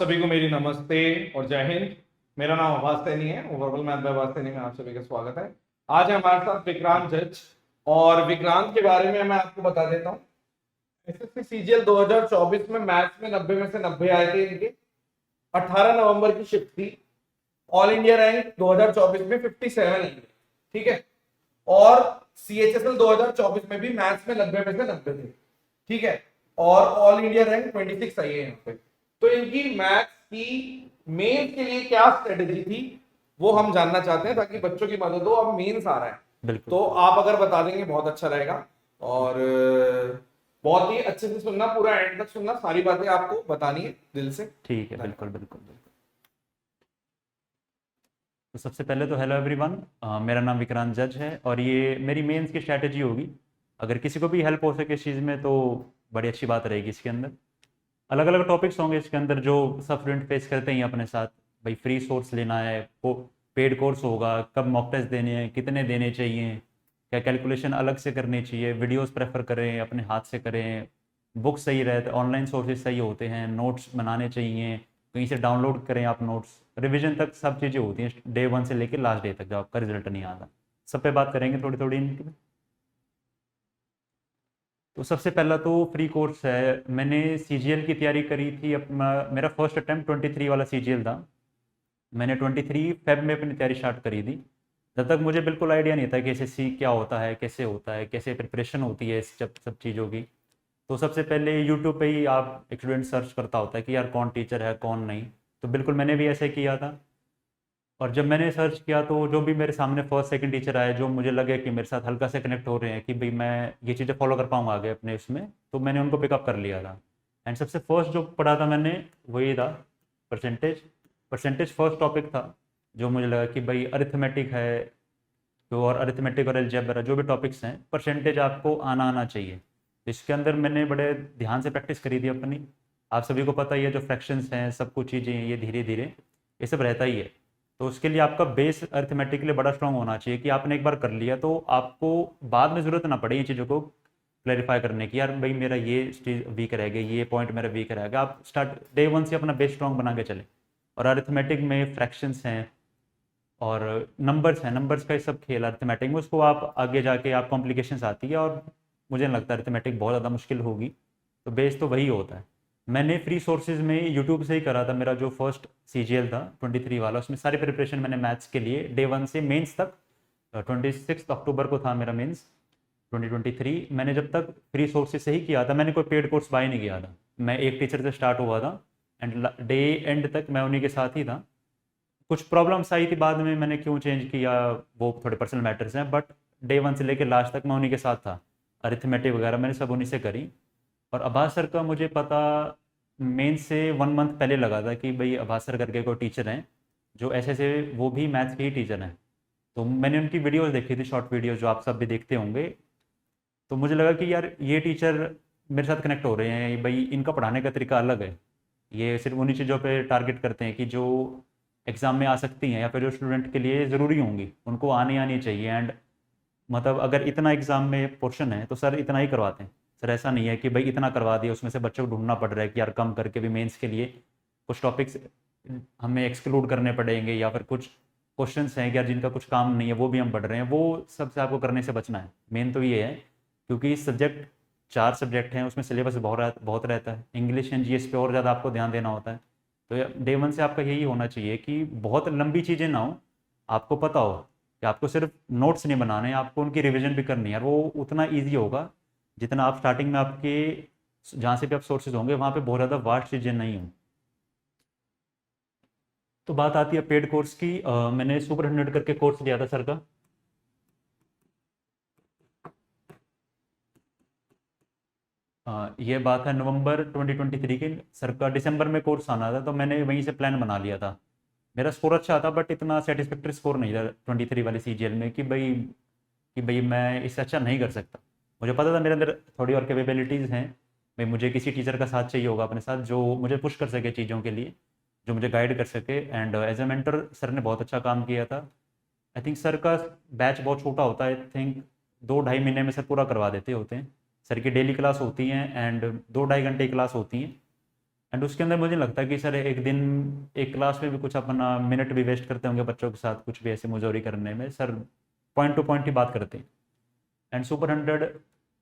सभी को मेरी नमस्ते और जय हिंद। मेरा नाम आभास सैनी है, ओवरऑल मैथ बाय आभास सैनी में आप सभी का स्वागत है। आज है हमारे साथ विक्रांत जज, और विक्रांत के बारे में मैं आपको बता देता हूँ। एसएससी सीजीएल 2024 में मैथ्स में 90 में से 90 आए थे इनके। 18 नवंबर की शिफ्ट थी। ऑल इंडिया रैंक 2024 में 57 आई। ठीक है। और सीएचएसएल 2024 में भी मैथ्स में 90 में से 90 थे। ठीक है। और ऑल इंडिया रैंक 26 आई है यहाँ पे। तो इनकी मैथ्स की मेंस के लिए क्या स्ट्रेटेजी थी वो हम जानना चाहते हैं, ताकि बच्चों की मदद हो। अब मेंस आ रहा है, बिल्कुल। तो आप अगर बता देंगे बहुत अच्छा रहेगा। और बहुत ही अच्छे से सुनना, पूरा एंड तक सुनना, सारी बातें आपको बतानी है दिल से। ठीक है, बिल्कुल बिल्कुल बिल्कुल। तो सबसे पहले तो हेलो एवरीवन, मेरा नाम विक्रांत जज है और ये मेरी मेंस की स्ट्रैटेजी होगी। अगर किसी को भी हेल्प हो सके इस चीज़ में तो बड़ी अच्छी बात रहेगी। इसके अंदर अलग अलग टॉपिक्स होंगे इसके अंदर जो सब स्टूडेंट फेस करते हैं अपने साथ। भाई फ्री सोर्स लेना है, को पेड कोर्स होगा, कब मॉक टेस्ट देने हैं, कितने देने चाहिए, क्या कैलकुलेशन अलग से करनी चाहिए, वीडियोस प्रेफर करें, अपने हाथ से करें, बुक्स सही रहते, ऑनलाइन सोर्सेज सही होते हैं, नोट्स बनाने चाहिए, कहीं से डाउनलोड करें आप नोट्स, रिवीजन तक सब चीज़ें होती हैं डे वन से लेकर लास्ट डे तक जब आपका रिजल्ट नहीं आता। सब पे बात करेंगे थोड़ी थोड़ी इनकी। तो सबसे पहला तो फ्री कोर्स है। मैंने सीजीएल की तैयारी करी थी अपना, मेरा फर्स्ट अटैम्प्ट 23 वाला सीजीएल था। मैंने 23 फेब में अपनी तैयारी स्टार्ट करी थी। जब तक मुझे बिल्कुल आइडिया नहीं था कि एसएससी क्या होता है, कैसे प्रिपरेशन होती है इस सब चीज़ों की। तो सबसे पहले यूट्यूब पे ही आप एक स्टूडेंट सर्च करता होता है कि यार कौन टीचर है कौन नहीं। तो बिल्कुल मैंने भी ऐसे किया था। और जब मैंने सर्च किया तो जो भी मेरे सामने फर्स्ट सेकंड टीचर आए जो मुझे लगे कि मेरे साथ हल्का से कनेक्ट हो रहे हैं कि भाई मैं ये चीज़ें फॉलो कर पाऊंगा आगे अपने इसमें, तो मैंने उनको पिकअप कर लिया था। एंड सबसे फर्स्ट जो पढ़ा था मैंने वही था परसेंटेज। परसेंटेज फर्स्ट टॉपिक था जो मुझे लगा कि भाई अरिथमेटिक है, तो और अरिथमेटिक और अलजेब्रा जो भी टॉपिक्स हैं परसेंटेज आपको आना आना चाहिए। इसके अंदर मैंने बड़े ध्यान से प्रैक्टिस करी थी अपनी। आप सभी को पता ही है जो फ्रैक्शंस हैं सब कुछ चीज़ें हैं, ये धीरे धीरे ये सब रहता ही है। तो उसके लिए आपका बेस अरिथमेटिक के लिए बड़ा स्ट्रांग होना चाहिए कि आपने एक बार कर लिया तो आपको बाद में ज़रूरत ना पड़े ये चीज़ों को क्लैरिफाई करने की, यार भाई मेरा ये चीज़ वीक रह गई, ये पॉइंट मेरा वीक रह गया। आप स्टार्ट डे वन से अपना बेस स्ट्रांग बना के चले। और अरिथमेटिक में फ्रैक्शंस हैं और नंबर्स हैं, नंबर्स का ही सब खेल अरिथमेटिक में, उसको आप आगे जाके आप कॉम्प्लिकेशंस आती है और मुझे नहीं लगता अरिथमेटिक बहुत ज़्यादा मुश्किल होगी। तो बेस तो वही होता है। मैंने फ्री सोर्सेज में यूट्यूब से ही करा था। मेरा जो फर्स्ट सीजीएल था 23 वाला उसमें सारी प्रिपरेशन मैंने मैथ्स के लिए डे वन से मेंस तक, 26 अक्टूबर को था मेरा मेंस 2023। मैंने जब तक फ्री सोर्सेज से ही किया था, मैंने कोई पेड कोर्स बाय नहीं किया था। मैं एक टीचर से स्टार्ट हुआ था एंड डे एंड तक मैं उन्हीं के साथ ही था। कुछ प्रॉब्लम्स आई थी बाद में, मैंने क्यों चेंज किया वो थोड़े पर्सनल मैटर्स हैं, बट डे वन से लेकर लास्ट तक मैं उन्हीं के साथ था। अरिथमेटिक वगैरह मैंने सब उन्हीं से करी। और अब्बास सर का मुझे पता मेन से 1 मंथ पहले लगा था कि भाई अब्बास सर करके कोई टीचर हैं जो ऐसे से, वो भी मैथ्स के ही टीचर हैं। तो मैंने उनकी वीडियोज़ देखी थी, शॉर्ट वीडियोज़ जो आप सब भी देखते होंगे। तो मुझे लगा कि यार ये टीचर मेरे साथ कनेक्ट हो रहे हैं, भाई इनका पढ़ाने का तरीका अलग है। ये सिर्फ उन्हीं चीज़ों पे टारगेट करते हैं कि जो एग्ज़ाम में आ सकती हैं या फिर जो स्टूडेंट के लिए ज़रूरी होंगी उनको आनी आनी चाहिए। एंड मतलब अगर इतना एग्ज़ाम में पोर्शन है तो सर इतना ही करवाते हैं। सर ऐसा नहीं है कि भाई इतना करवा दिया उसमें से बच्चों को ढूंढना पड़ रहा है कि यार कम करके भी मेंस के लिए कुछ टॉपिक्स हमें एक्सक्लूड करने पड़ेंगे, या फिर कुछ क्वेश्चंस हैं कि यार जिनका कुछ काम नहीं है वो भी हम पढ़ रहे हैं। वो सबसे आपको करने से बचना है। मेन तो ये है क्योंकि सब्जेक्ट 4 सब्जेक्ट हैं, उसमें सिलेबस बहुत रहता है। इंग्लिश एंड जीएस पे और ज़्यादा आपको ध्यान देना होता है। तो डे वन से आपका यही होना चाहिए कि बहुत लंबी चीज़ें ना हो, आपको पता हो कि आपको सिर्फ नोट्स नहीं बनाने हैं, आपको उनकी रिवीजन भी करनी है। और वो उतना ईजी होगा जितना आप स्टार्टिंग में आपके जहाँ से भी आप सोर्सेज होंगे वहाँ पे बहुत ज़्यादा वास्ट चीज़ें नहीं हों। तो बात आती है पेड कोर्स की। मैंने सुपर 100 करके कोर्स लिया था सर का। ये बात है नवंबर 2023 की। सर का दिसंबर में कोर्स आना था तो मैंने वहीं से प्लान बना लिया था। मेरा स्कोर अच्छा था बट इतना सेटिस्फैक्टरी स्कोर नहीं था 23 वाले सीजीएल में कि भाई मैं इससे अच्छा नहीं कर सकता। मुझे पता था मेरे अंदर थोड़ी और कैपेबिलिटीज़ हैं। भाई मुझे किसी टीचर का साथ चाहिए होगा अपने साथ जो मुझे पुश कर सके चीज़ों के लिए, जो मुझे गाइड कर सके। And as a mentor sir ने बहुत अच्छा काम किया था। आई थिंक सर का बैच बहुत छोटा होता है। आई थिंक 2 ढाई महीने में सर पूरा करवा देते होते हैं। सर की डेली क्लास होती हैं एंड 2 ढाई घंटे की क्लास होती हैं। एंड उसके अंदर मुझे लगता है कि सर एक दिन एक क्लास में भी कुछ अपना मिनट भी वेस्ट करते होंगे बच्चों के साथ कुछ भी ऐसे मुजोरी करने में। सर पॉइंट टू पॉइंट ही बात करते हैं। एंड सुपर 100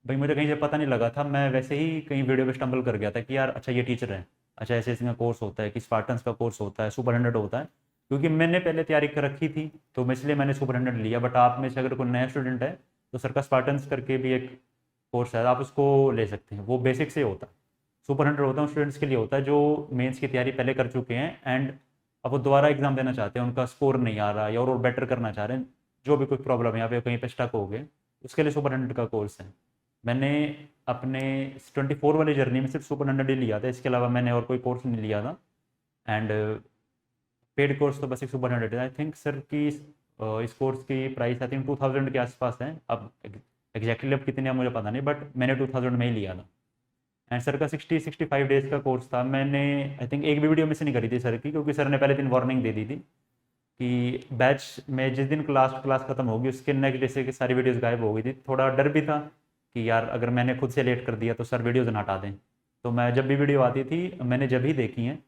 भाई मुझे कहीं से पता नहीं लगा था, मैं वैसे ही कहीं वीडियो पे स्टम्बल कर गया था कि यार अच्छा ये टीचर है, अच्छा ऐसे इसका कोर्स होता है कि स्पार्टन्स का कोर्स होता है, सुपर 100 होता है। क्योंकि मैंने पहले तैयारी कर रखी थी तो मैं इसलिए मैंने सुपर 100 लिया। बट आप में से अगर कोई नया स्टूडेंट है तो सर का स्पार्टन्स करके भी एक कोर्स है, आप उसको ले सकते हैं। वो बेसिक से होता है। सुपर 100 होता है उन स्टूडेंट्स के लिए होता है जो मेंस की तैयारी पहले कर चुके हैं एंड अब वो दोबारा एग्जाम देना चाहते हैं, उनका स्कोर नहीं आ रहा या और बेटर करना चाह रहे हैं, जो भी कोई प्रॉब्लम है या फिर कहीं पे स्टक हो गए, उसके लिए सुपर 100 का कोर्स है। मैंने अपने 24 वाली जर्नी में सिर्फ सुपर 100 ही लिया था, इसके अलावा मैंने और कोई कोर्स नहीं लिया था। एंड पेड कोर्स तो बस एक सुपर 100 है। आई थिंक सर की इस कोर्स की प्राइस आई थिंक 2000 के आसपास है। अब एग्जैक्टली अब कितनी है मुझे पता नहीं, बट मैंने 2000 में ही लिया था। एंड सर का 65 डेज़ का कोर्स था। मैंने आई थिंक एक भी वीडियो मिस नहीं करी थी सर की, क्योंकि सर ने पहले दिन वार्निंग दे दी थी कि बैच में जिस दिन क्लास खत्म होगी उसके नेक्स्ट डे से की सारी वीडियोस गायब हो गई थी। थोड़ा डर भी था कि यार अगर मैंने खुद से लेट कर दिया तो सर वीडियोज़ ना हटा दें। तो मैं जब भी वीडियो आती थी मैंने जब ही देखी हैं।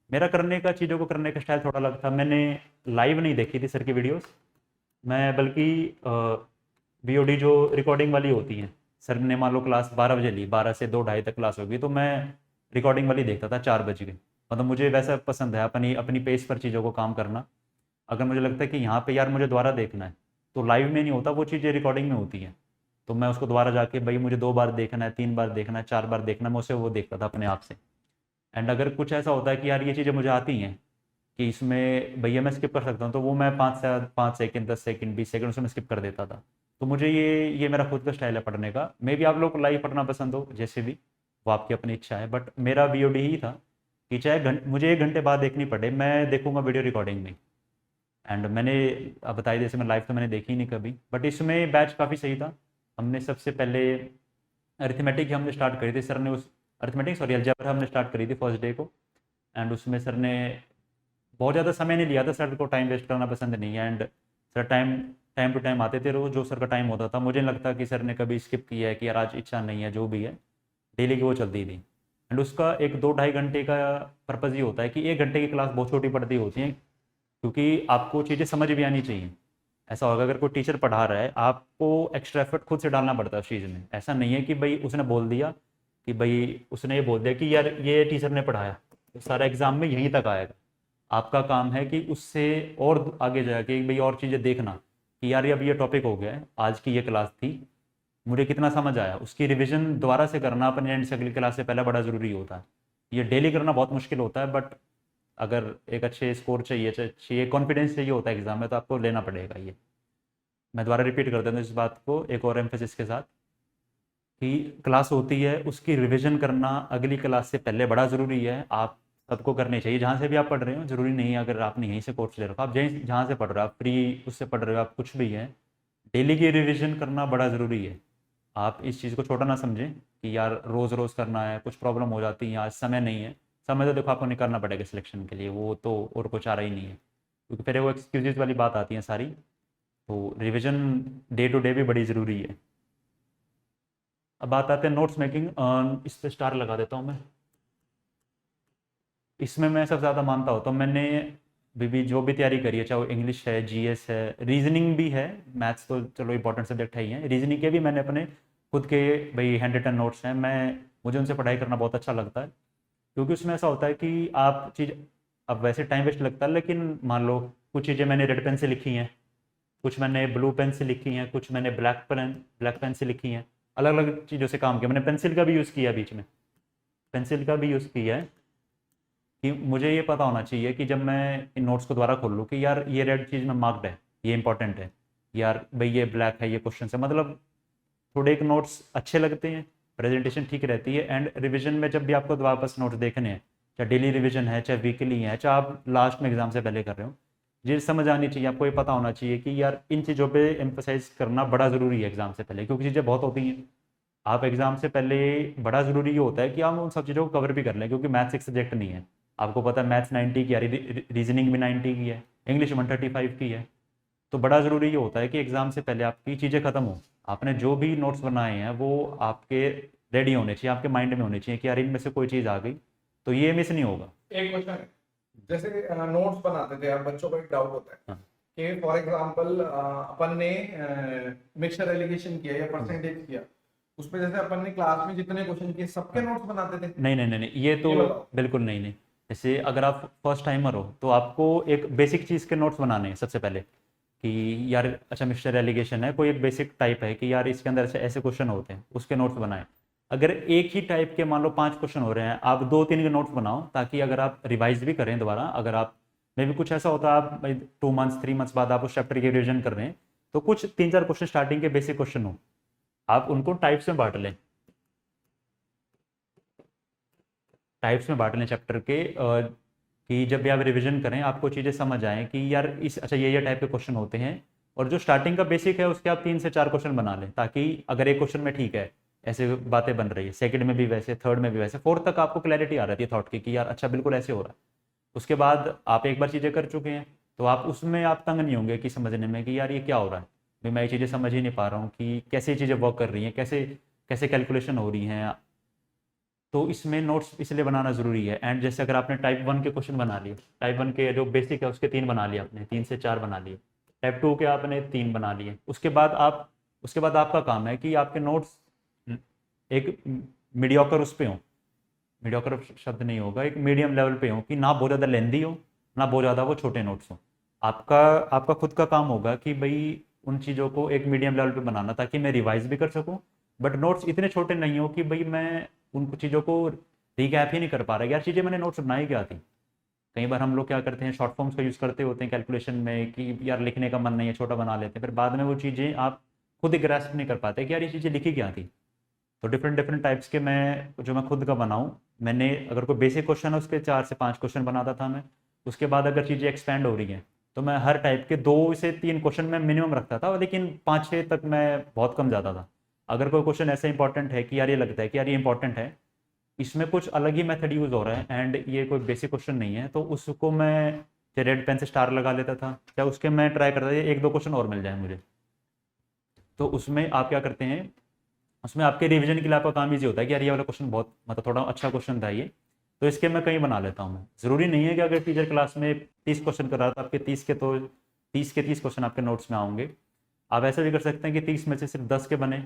मेरा करने का चीज़ों को करने का स्टाइल थोड़ा अलग था। मैंने लाइव नहीं देखी थी सर की वीडियोस, मैं बल्कि VOD जो रिकॉर्डिंग वाली होती हैं, सर ने मान लो क्लास 12 बजे ली, 12 से 2 ढाई तक क्लास होगी तो मैं रिकॉर्डिंग वाली देखता था 4 बज के। मतलब मुझे वैसा पसंद है अपनी अपनी पेस पर चीज़ों को काम करना। अगर मुझे लगता है कि यहाँ पे यार मुझे दोबारा देखना है तो लाइव में नहीं होता, वो चीज़ें रिकॉर्डिंग में होती हैं। तो मैं उसको दोबारा जाके भाई मुझे 2 बार देखना है, 3 बार देखना है, 4 बार देखना है, मैं उसे वो देखता था अपने आप से। एंड अगर कुछ ऐसा होता है कि यार ये चीज़ें मुझे आती हैं कि इसमें भैया मैं स्किप कर सकता हूँ, तो वो मैं 5 सेकंड 10 सेकंड 20 सेकंड उसमें स्किप कर देता था। तो मुझे ये मेरा खुद का स्टाइल है पढ़ने का। मे भी आप लोग को लाइव पढ़ना पसंद हो, जैसे भी वो आपकी अपनी इच्छा है, बट मेरा VOD ही था कि चाहे मुझे 1 घंटे बाद देखनी पड़े मैं देखूंगा वीडियो रिकॉर्डिंग में। एंड मैंने अब बताई जैसे मैं लाइव तो मैंने देखी नहीं कभी, बट इसमें बैच काफ़ी सही था। हमने सबसे पहले अरिथमेटिक हमने स्टार्ट करी थी, सर ने उस अरिथमेटिक सॉरी अलजेब्रा हमने स्टार्ट करी थी फर्स्ट डे को। एंड उसमें सर ने बहुत ज़्यादा समय नहीं लिया था, सर को टाइम वेस्ट करना पसंद नहीं है। And sir time time to time आते थे, रोज जो सर का टाइम होता था मुझे नहीं लगता कि सर ने कभी स्किप किया है कि यार आज इच्छा नहीं है, जो भी है डेली की वो चलती थी। एंड उसका एक 2 ढाई घंटे का पर्पज़ ये होता है कि 1 घंटे की क्लास बहुत छोटी पड़ती होती है, क्योंकि आपको चीज़ें समझ भी आनी चाहिए। ऐसा होगा अगर कोई टीचर पढ़ा रहा है आपको एक्स्ट्रा एफर्ट खुद से डालना पड़ता है उस चीज़ में। ऐसा नहीं है कि भाई उसने बोल दिया कि भाई उसने ये बोल दिया कि यार ये टीचर ने पढ़ाया तो सारा एग्ज़ाम में यहीं तक आएगा। आपका काम है कि उससे और आगे जाके भाई और चीज़ें देखना कि यार अब ये टॉपिक हो गया है, आज की ये क्लास थी, मुझे कितना समझ आया, उसकी रिवीजन दोबारा से करना अपने एंड से अगली क्लास से पहले बड़ा ज़रूरी होता है। ये डेली करना बहुत मुश्किल होता है, बट अगर एक अच्छे स्कोर चाहिए कॉन्फिडेंस चाहिए होता है एग्जाम में, तो आपको लेना पड़ेगा ये। मैं दोबारा रिपीट कर देता हूँ इस बात को एक और एम्फेसिस के साथ कि क्लास होती है उसकी रिवीजन करना अगली क्लास से पहले बड़ा ज़रूरी है। आप सबको करनी चाहिए जहाँ से भी आप पढ़ रहे हो। ज़रूरी नहीं है अगर आपने यहीं से कोर्स ले रखा, आप जहाँ से पढ़ रहे हो, आप फ्री उससे पढ़ रहे हो, आप कुछ भी हैं, डेली की रिवीजन करना बड़ा ज़रूरी है। आप इस चीज़ को छोटा ना समझें कि यार रोज़ रोज़ करना है, कुछ प्रॉब्लम हो जाती है, आज समय नहीं है। समय तो देखो आपको निकालना पड़ेगा सिलेक्शन के लिए, वो तो और कुछ आ रहा ही नहीं है, क्योंकि फिर वो एक्सक्यूजेज वाली बात आती है सारी। तो रिवीजन डे टू डे भी बड़ी ज़रूरी है। अब बात आते हैं नोट्स मेकिंग। इस पर स्टार लगा देता हूँ मैं। इसमें मैं सबसे ज़्यादा मानता हूँ तो मैंने भी जो भी तैयारी करी है, चाहे वो इंग्लिश है, GS है, रीजनिंग भी है, मैथ्स तो चलो इंपॉर्टेंट सब्जेक्ट है ही है, रीजनिंग के भी मैंने अपने खुद के भाई हैंड रिटन नोट्स हैं। मुझे उनसे पढ़ाई करना बहुत अच्छा लगता है, क्योंकि उसमें ऐसा होता है कि आप चीज़, अब वैसे टाइम वेस्ट लगता है लेकिन मान लो कुछ चीज़ें मैंने रेड पेन से लिखी हैं, कुछ मैंने ब्लू पेन से लिखी हैं, कुछ मैंने ब्लैक पेन से लिखी हैं, अलग अलग चीज़ों से काम किया। मैंने पेंसिल का भी यूज़ किया, बीच में पेंसिल का भी यूज़ किया है कि मुझे ये पता होना चाहिए कि जब मैं इन नोट्स को दोबारा खोल लूँ कि यार ये रेड चीज़ में मार्क्ड है, ये इंपॉर्टेंट है, यार भाई ये ब्लैक है, ये क्वेश्चन है। मतलब थोड़े एक नोट्स अच्छे लगते हैं, प्रेजेंटेशन ठीक रहती है। एंड रिवीजन में जब भी आपको वापस नोट्स देखने हैं, चाहे डेली रिवीजन है, चाहे वीकली है, चाहे आप लास्ट में एग्जाम से पहले कर रहे हो, ये समझ आनी चाहिए, आपको ये पता होना चाहिए कि यार इन चीज़ों पे एम्फोसाइज करना बड़ा ज़रूरी है एग्जाम से पहले, क्योंकि चीज़ें बहुत होती हैं। आप एग्जाम से पहले बड़ा ज़रूरी ये होता है कि आप उन सब चीज़ों को कवर भी कर लें, क्योंकि मैथ्स एक सब्जेक्ट नहीं है। आपको पता है मैथ्स 90 की है, रीजनिंग भी 90 की है, इंग्लिश 135 की है। तो बड़ा ज़रूरी ये होता है कि एग्ज़ाम से पहले आपकी चीज़ें ख़त्म हो, आपने जो भी नोट्स बनाए हैं वो आपके रेडी होने चाहिए, आपके माइंड में होने चाहिए कि यार इनमें से कोई चीज़ आ गई तो ये मिस नहीं होगा। एक क्वेश्चन है, जैसे नोट्स बनाते थे आप, बच्चों को एक डाउट होता है हाँ। कि फॉर एग्जांपल अपन ने मिक्सचर एलिगेशन किया या परसेंटेज किया, उसपे जैसे अपन ने क्लास में जितने क्वेश्चन किए सबके हाँ। नोट्स बनाते थे। नहीं नहीं नहीं नहीं, ये तो ये बताओ। बिल्कुल नहीं नहीं। जैसे अगर आप फर्स्ट टाइमर हो तो आपको एक बेसिक चीज़ के नोट्स बनाने हैं सबसे पहले, कि यार अच्छा मिक्सचर एलिगेशन है, कोई एक बेसिक टाइप है कि यार इसके अंदर ऐसे ऐसे क्वेश्चन होते हैं, उसके नोट्स बनाएं। अगर एक ही टाइप के मान लो 5 क्वेश्चन हो रहे हैं, आप 2-3 के नोट्स बनाओ, ताकि अगर आप रिवाइज भी करें दोबारा, अगर आप मे भी कुछ ऐसा होता है आप 2 मंथ्स 3 मंथ्स बाद आप उस चैप्टर की रिविजन कर रहे हैं, तो कुछ 3-4 क्वेश्चन स्टार्टिंग के बेसिक क्वेश्चन हो, आप उनको टाइप्स में बांट लें। टाइप्स में बांट लें चैप्टर के, कि जब भी आप रिवीजन करें आपको चीज़ें समझ आएँ कि यार इस अच्छा ये टाइप के क्वेश्चन होते हैं, और जो स्टार्टिंग का बेसिक है उसके आप 3 से 4 क्वेश्चन बना लें, ताकि अगर एक क्वेश्चन में ठीक है ऐसे बातें बन रही है, सेकंड में भी वैसे, थर्ड में भी वैसे, फोर्थ तक आपको क्लैरिटी आ रहती है थॉट की कि यार अच्छा बिल्कुल ऐसे हो रहा है। उसके बाद आप एक बार चीज़ें कर चुके हैं तो आप उसमें आप तंग नहीं होंगे कि समझने में कि यार ये क्या हो रहा है, भाई मैं ये चीज़ें समझ ही नहीं पा रहा हूँ कि कैसे ये चीज़ें वर्क कर रही हैं, कैसे कैसे कैलकुलेशन हो रही हैं। तो इसमें नोट्स इसलिए बनाना ज़रूरी है। एंड जैसे अगर आपने टाइप 1 के क्वेश्चन बना लिए, टाइप 1 के जो बेसिक है उसके 3 बना लिए आपने, 3 से 4 बना लिए, टाइप 2 के आपने 3 बना लिए, उसके बाद आपका काम है कि आपके नोट्स एक मीडियोकर उस पे हों, मीडियोकर शब्द नहीं होगा, एक मीडियम लेवल पे हो, कि ना बहुत ज़्यादा लेंदी हो, ना बहुत ज़्यादा वो छोटे नोट्स हो। आपका आपका खुद का काम होगा कि भाई उन चीज़ों को एक मीडियम लेवल पे बनाना, ताकि मैं रिवाइज भी कर सकूं, बट नोट्स इतने छोटे नहीं हो कि भाई मैं उन चीज़ों को रिकैप ही नहीं कर पा रहा, यार चीज़ें मैंने नोट्स बनाई क्या थी। कई बार हम लोग क्या करते हैं, शॉर्ट फॉर्म्स का यूज़ करते होते हैं कैलकुलेशन में, कि यार लिखने का मन नहीं है, छोटा बना लेते हैं, फिर बाद में वो चीज़ें आप खुद ही ग्रास्प नहीं कर पाते कि यार ये चीज़ें लिखी क्या थी। तो डिफरेंट डिफरेंट टाइप्स के मैं खुद का बनाऊँ, मैंने अगर कोई बेसिक क्वेश्चन है उसके 4 से 5 क्वेश्चन बनाता था मैं। उसके बाद अगर चीज़ें एक्सपेंड हो रही हैं तो मैं हर टाइप के 2 से 3 क्वेश्चन मैं मिनिमम रखता था, लेकिन 5-6 तक मैं बहुत कम जाता था। अगर कोई क्वेश्चन ऐसा इंपॉर्टेंट है कि यार ये लगता है कि यार ये इंपॉर्टेंट है, इसमें कुछ अलग ही मेथड यूज़ हो रहा है एंड ये कोई बेसिक क्वेश्चन नहीं है, तो उसको मैं चाहे रेड पेन से स्टार लगा लेता था, या उसके मैं ट्राई करता था 1-2 क्वेश्चन और मिल जाए मुझे। तो उसमें आप क्या करते हैं, उसमें आपके रिवीजन के लिए आपका काम ईजी होता है कि यार ये वाला क्वेश्चन बहुत मतलब थोड़ा अच्छा क्वेश्चन था ये, तो इसके मैं कहीं बना लेता हूँ मैं। ज़रूरी नहीं है कि अगर टीचर क्लास में 30 क्वेश्चन कर रहा था, आपके 30 क्वेश्चन आपके नोट्स में आएंगे। आप ऐसा भी कर सकते हैं कि 30 में से सिर्फ 10 के बने।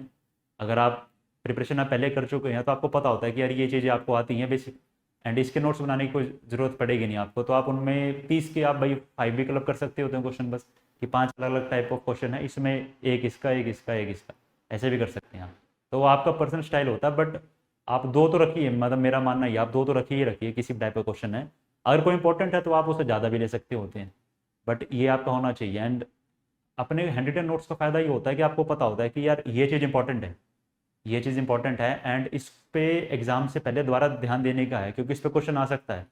अगर आप प्रिपरेशन आप पहले कर चुके हैं तो आपको पता होता है कि यार ये चीज़ें आपको आती हैं बेसिक, एंड इसके नोट्स बनाने की कोई ज़रूरत पड़ेगी नहीं आपको, तो आप उनमें 30 के आप भाई 5 भी क्लब कर सकते होते हैं क्वेश्चन, बस कि 5 अलग अलग टाइप ऑफ क्वेश्चन है, इसमें एक इसका एक इसका एक इसका, ऐसे भी कर सकते हैं आप। तो वो आपका पर्सनल स्टाइल होता है, बट आप 2 तो रखिए, मतलब मेरा मानना है आप 2 तो रखिए ही रखिए, किसी भी टाइप का क्वेश्चन है। अगर कोई इंपॉर्टेंट है तो आप उससे ज़्यादा भी ले सकते होते हैं, बट ये आपका होना चाहिए। एंड अपने हैंड रिटन नोट्स का फ़ायदा ये होता है कि आपको पता होता है कि यार ये चीज़ इंपॉर्टेंट है, ये चीज़ इंपॉर्टेंट है, एंड इस पे एग्ज़ाम से पहले दोबारा ध्यान देने का है, क्योंकि इस पे क्वेश्चन आ सकता है।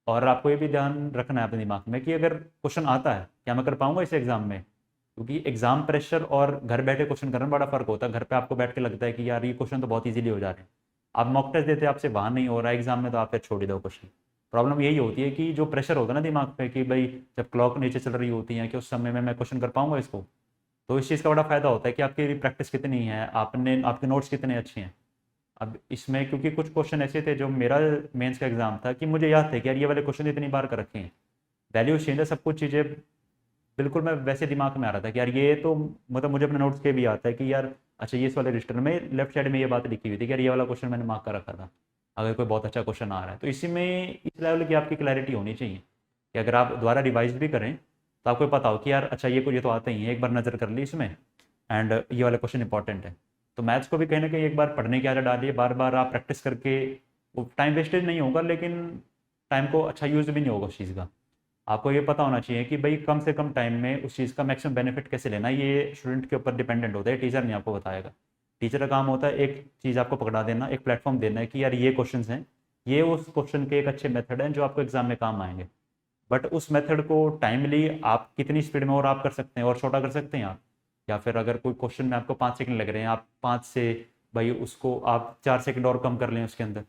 और आपको ये भी ध्यान रखना है अपने दिमाग में कि अगर क्वेश्चन आता है, क्या मैं कर पाऊंगा इस एग्ज़ाम में, क्योंकि एग्ज़ाम प्रेशर और घर बैठे क्वेश्चन करने में बड़ा फ़र्क होता है। घर पे आपको बैठ के लगता है कि यार ये क्वेश्चन तो बहुत इजीली हो जा रहे हैं, आप मॉक टेस्ट देते हैं आपसे वहाँ नहीं हो रहा है, एग्ज़ाम में तो आप फिर छोड़ ही दो क्वेश्चन। प्रॉब्लम यही होती है कि जो प्रेशर होता है ना दिमाग पे, कि भाई जब क्लॉक नीचे चल रही होती है कि उस समय में मैं क्वेश्चन कर पाऊंगा इसको, तो इस चीज़ का बड़ा फ़ायदा होता है कि आपकी प्रैक्टिस कितनी है, आपने आपके नोट्स कितने अच्छे हैं। अब इसमें क्योंकि कुछ क्वेश्चन ऐसे थे जो मेरा मेंस का एग्जाम था कि मुझे याद थे कि यार ये वाले क्वेश्चन इतनी बार कर रखे हैं, वैल्यू चेंज है, सब कुछ चीज़ें बिल्कुल मैं वैसे दिमाग में आ रहा था कि यार ये तो मतलब मुझे अपने नोट्स के भी आता है कि यार अच्छा ये इस वाले रजिस्टर में लेफ्ट साइड में ये बात लिखी हुई थी कि यार ये वाला क्वेश्चन मैंने मार्क कर रखा था, अगर कोई बहुत अच्छा क्वेश्चन आ रहा है। तो इसी में इस लेवल की आपकी क्लैरिटी होनी चाहिए कि अगर आप दोबारा रिवाइज भी करें तो आपको पता हो कि यार अच्छा ये तो आते ही है, एक बार नज़र कर ली इसमें, एंड ये वाला क्वेश्चन इंपॉर्टेंट है। तो मैथ्स को भी कहीं ना कहीं एक बार पढ़ने की आदत डालिए, बार बार आप प्रैक्टिस करके, वो टाइम वेस्टेज नहीं होगा लेकिन टाइम को अच्छा यूज़ भी नहीं होगा उस चीज़ का। आपको ये पता होना चाहिए कि भाई कम से कम टाइम में उस चीज़ का मैक्सिमम बेनिफिट कैसे लेना है, ये स्टूडेंट के ऊपर डिपेंडेंट होता है, टीचर नहीं आपको बताएगा। टीचर का काम होता है एक चीज़ आपको पकड़ा देना, एक प्लेटफॉर्म देना है कि यार ये क्वेश्चन हैं, ये उस क्वेश्चन के एक अच्छे मेथड हैं जो आपको एग्जाम में काम आएंगे। बट उस मेथड को टाइमली आप कितनी स्पीड में और आप कर सकते हैं और छोटा कर सकते हैं आप, या फिर अगर कोई क्वेश्चन में आपको 5 सेकंड लग रहे हैं, आप 5 से भाई उसको आप 4 सेकंड और कम कर लें उसके अंदर,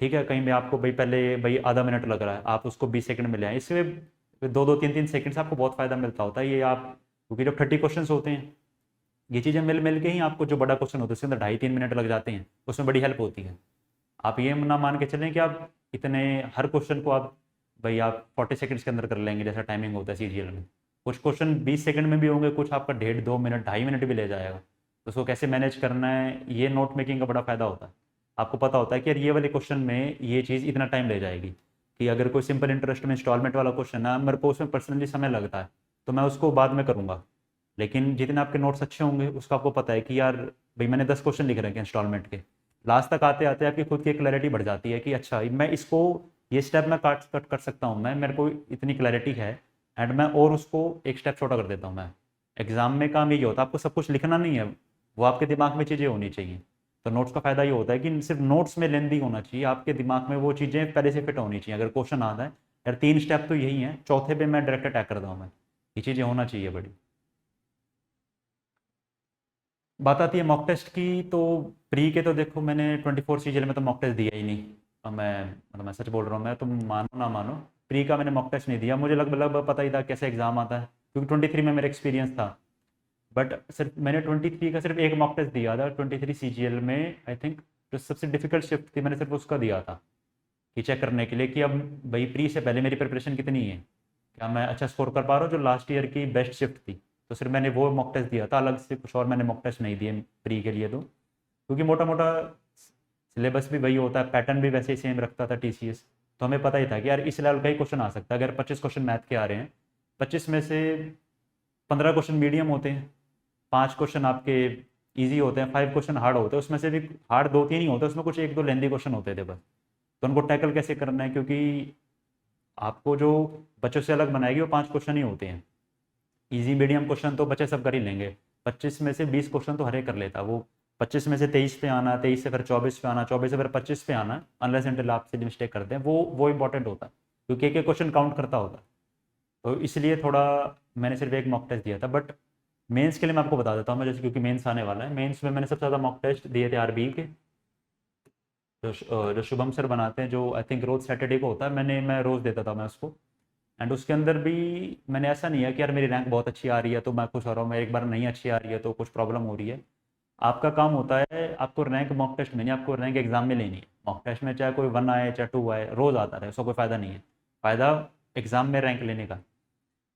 ठीक है। कहीं में आपको भाई पहले भाई आधा मिनट लग रहा है, आप उसको 20 सेकंड में ले आए, इसमें 2-2 3-3 सेकंड से आपको बहुत फ़ायदा मिलता होता है। ये आप क्योंकि जब 30 क्वेश्चन होते हैं, ये चीज़ें मिल मिल के ही आपको जो बड़ा क्वेश्चन होता है उसके अंदर 2.5-3 मिनट लग जाते हैं, उसमें बड़ी हेल्प होती है। आप ये ना मान के चलें कि आप इतने हर क्वेश्चन को आप भाई आप 40 सेकंड्स के अंदर कर लेंगे जैसा टाइमिंग होता है सीजीएल में। कुछ क्वेश्चन 20 सेकंड में भी होंगे, कुछ आपका 1.5 2 मिनट 2.5 मिनट भी ले जाएगा। तो उसको कैसे मैनेज करना है, ये नोट मेकिंग का बड़ा फ़ायदा होता है। आपको पता होता है कि यार ये वाले क्वेश्चन में ये चीज़ इतना टाइम ले जाएगी, कि अगर कोई सिंपल इंटरेस्ट में इंस्टॉलमेंट वाला क्वेश्चन है, मेरे को उसमें पर्सनली समय लगता है तो मैं उसको बाद में करूँगा। लेकिन जितने आपके नोट्स अच्छे होंगे उसका आपको पता है कि यार भाई मैंने 10 क्वेश्चन लिख रखे हैं इंस्टॉलमेंट के, लास्ट तक आते आते आपकी खुद की क्लैरिटी बढ़ जाती है कि अच्छा मैं इसको ये स्टेप मैं काट कट कर सकता हूँ, मैं मेरे को इतनी क्लैरिटी है एंड मैं और उसको एक स्टेप छोटा कर देता हूँ। मैं एग्जाम में काम यही होता है, आपको सब कुछ लिखना नहीं है, वो आपके दिमाग में चीज़ें होनी चाहिए। तो नोट्स का फ़ायदा ये होता है कि सिर्फ नोट्स में लेंदी होना चाहिए, आपके दिमाग में वो चीज़ें पहले से फिट होनी चाहिए। अगर क्वेश्चन आता है यार 3 स्टेप तो यही है, चौथे पे मैं डायरेक्ट अटैक करता हूँ, मैं ये चीज़ें होना चाहिए बड़ी। बात आती है मॉक टेस्ट की, तो प्री के तो देखो मैंने 24 सीजीएल में तो मॉक टेस्ट दिया ही नहीं। अब मैं सच बोल रहा हूँ, मैं तुम मानो ना मानो, प्री का मैंने मॉक टेस्ट नहीं दिया। मुझे लगभग लगभग पता ही था कैसे एग्जाम आता है, क्योंकि 23 में मेरा एक्सपीरियंस था। बट सिर्फ मैंने 23 का सिर्फ एक मॉक टेस्ट दिया था 23 सीजीएल में। आई थिंक जो सबसे डिफिकल्ट शिफ्ट थी मैंने सिर्फ उसका दिया था, कि चेक करने के लिए कि अब भाई प्री से पहले मेरी प्रिपरेशन कितनी है, क्या मैं अच्छा स्कोर कर पा रहा हूँ, जो लास्ट ईयर की बेस्ट शिफ्ट थी। तो सिर्फ मैंने वो मॉक टेस्ट दिया था, अलग से कुछ और मैंने मॉक टेस्ट नहीं दिए प्री के लिए। तो क्योंकि मोटा मोटा सिलेबस भी वही होता है, पैटर्न भी वैसे ही सेम रखता था टीसीएस, तो हमें पता ही था कि यार इस लेवल का ही क्वेश्चन आ सकता है। अगर 25 क्वेश्चन मैथ के आ रहे हैं, 25 में से 15 क्वेश्चन मीडियम होते हैं, 5 क्वेश्चन आपके ईजी होते हैं, 5 क्वेश्चन हार्ड होते हैं, उसमें से भी हार्ड 2 3 ही होते हैं, उसमें कुछ 1 2 लेंदी क्वेश्चन होते थे बस। तो उनको टैकल कैसे करना है, क्योंकि आपको जो बच्चों से अलग बनाएगी वो 5 क्वेश्चन ही होते हैं। इजी मीडियम क्वेश्चन तो बच्चे सब कर ही लेंगे, 25 में से 20 क्वेश्चन तो हर एक कर लेता। वो 25 में से 23 पे आना, 23 से फिर 24 पे आना, 24 से फिर 25 पे आना, अनलेस एंटिल आप से मिस्टेक करते हैं, वो इंपॉर्टेंट होता है, क्योंकि एक एक क्वेश्चन काउंट करता होता है। तो इसलिए थोड़ा मैंने सिर्फ एक मॉक टेस्ट दिया था। बट मेंस के लिए मैं आपको बता देता हूँ, मैं जैसे क्योंकि मेंस आने वाला है, मेंस में मैंने सबसे ज़्यादा मॉक टेस्ट दिए थे आरबी के, जो शुभम सर बनाते हैं, जो आई थिंक रोज़ सैटरडे को होता है, मैं रोज़ देता था मैं उसको। एंड उसके अंदर भी मैंने ऐसा नहीं है कि यार मेरी रैंक बहुत अच्छी आ रही है तो मैं खुश हो रहा हूँ, मैं एक बार नहीं अच्छी आ रही है तो कुछ प्रॉब्लम हो रही है। आपका काम होता है, आपको रैंक मॉक टेस्ट में नहीं, आपको रैंक एग्जाम में लेनी है। मॉक टेस्ट में चाहे कोई 1 आए चाहे 2 आए, रोज़ आता रहे, उसका कोई फ़ायदा नहीं है। फ़ायदा एग्जाम में रैंक लेने का।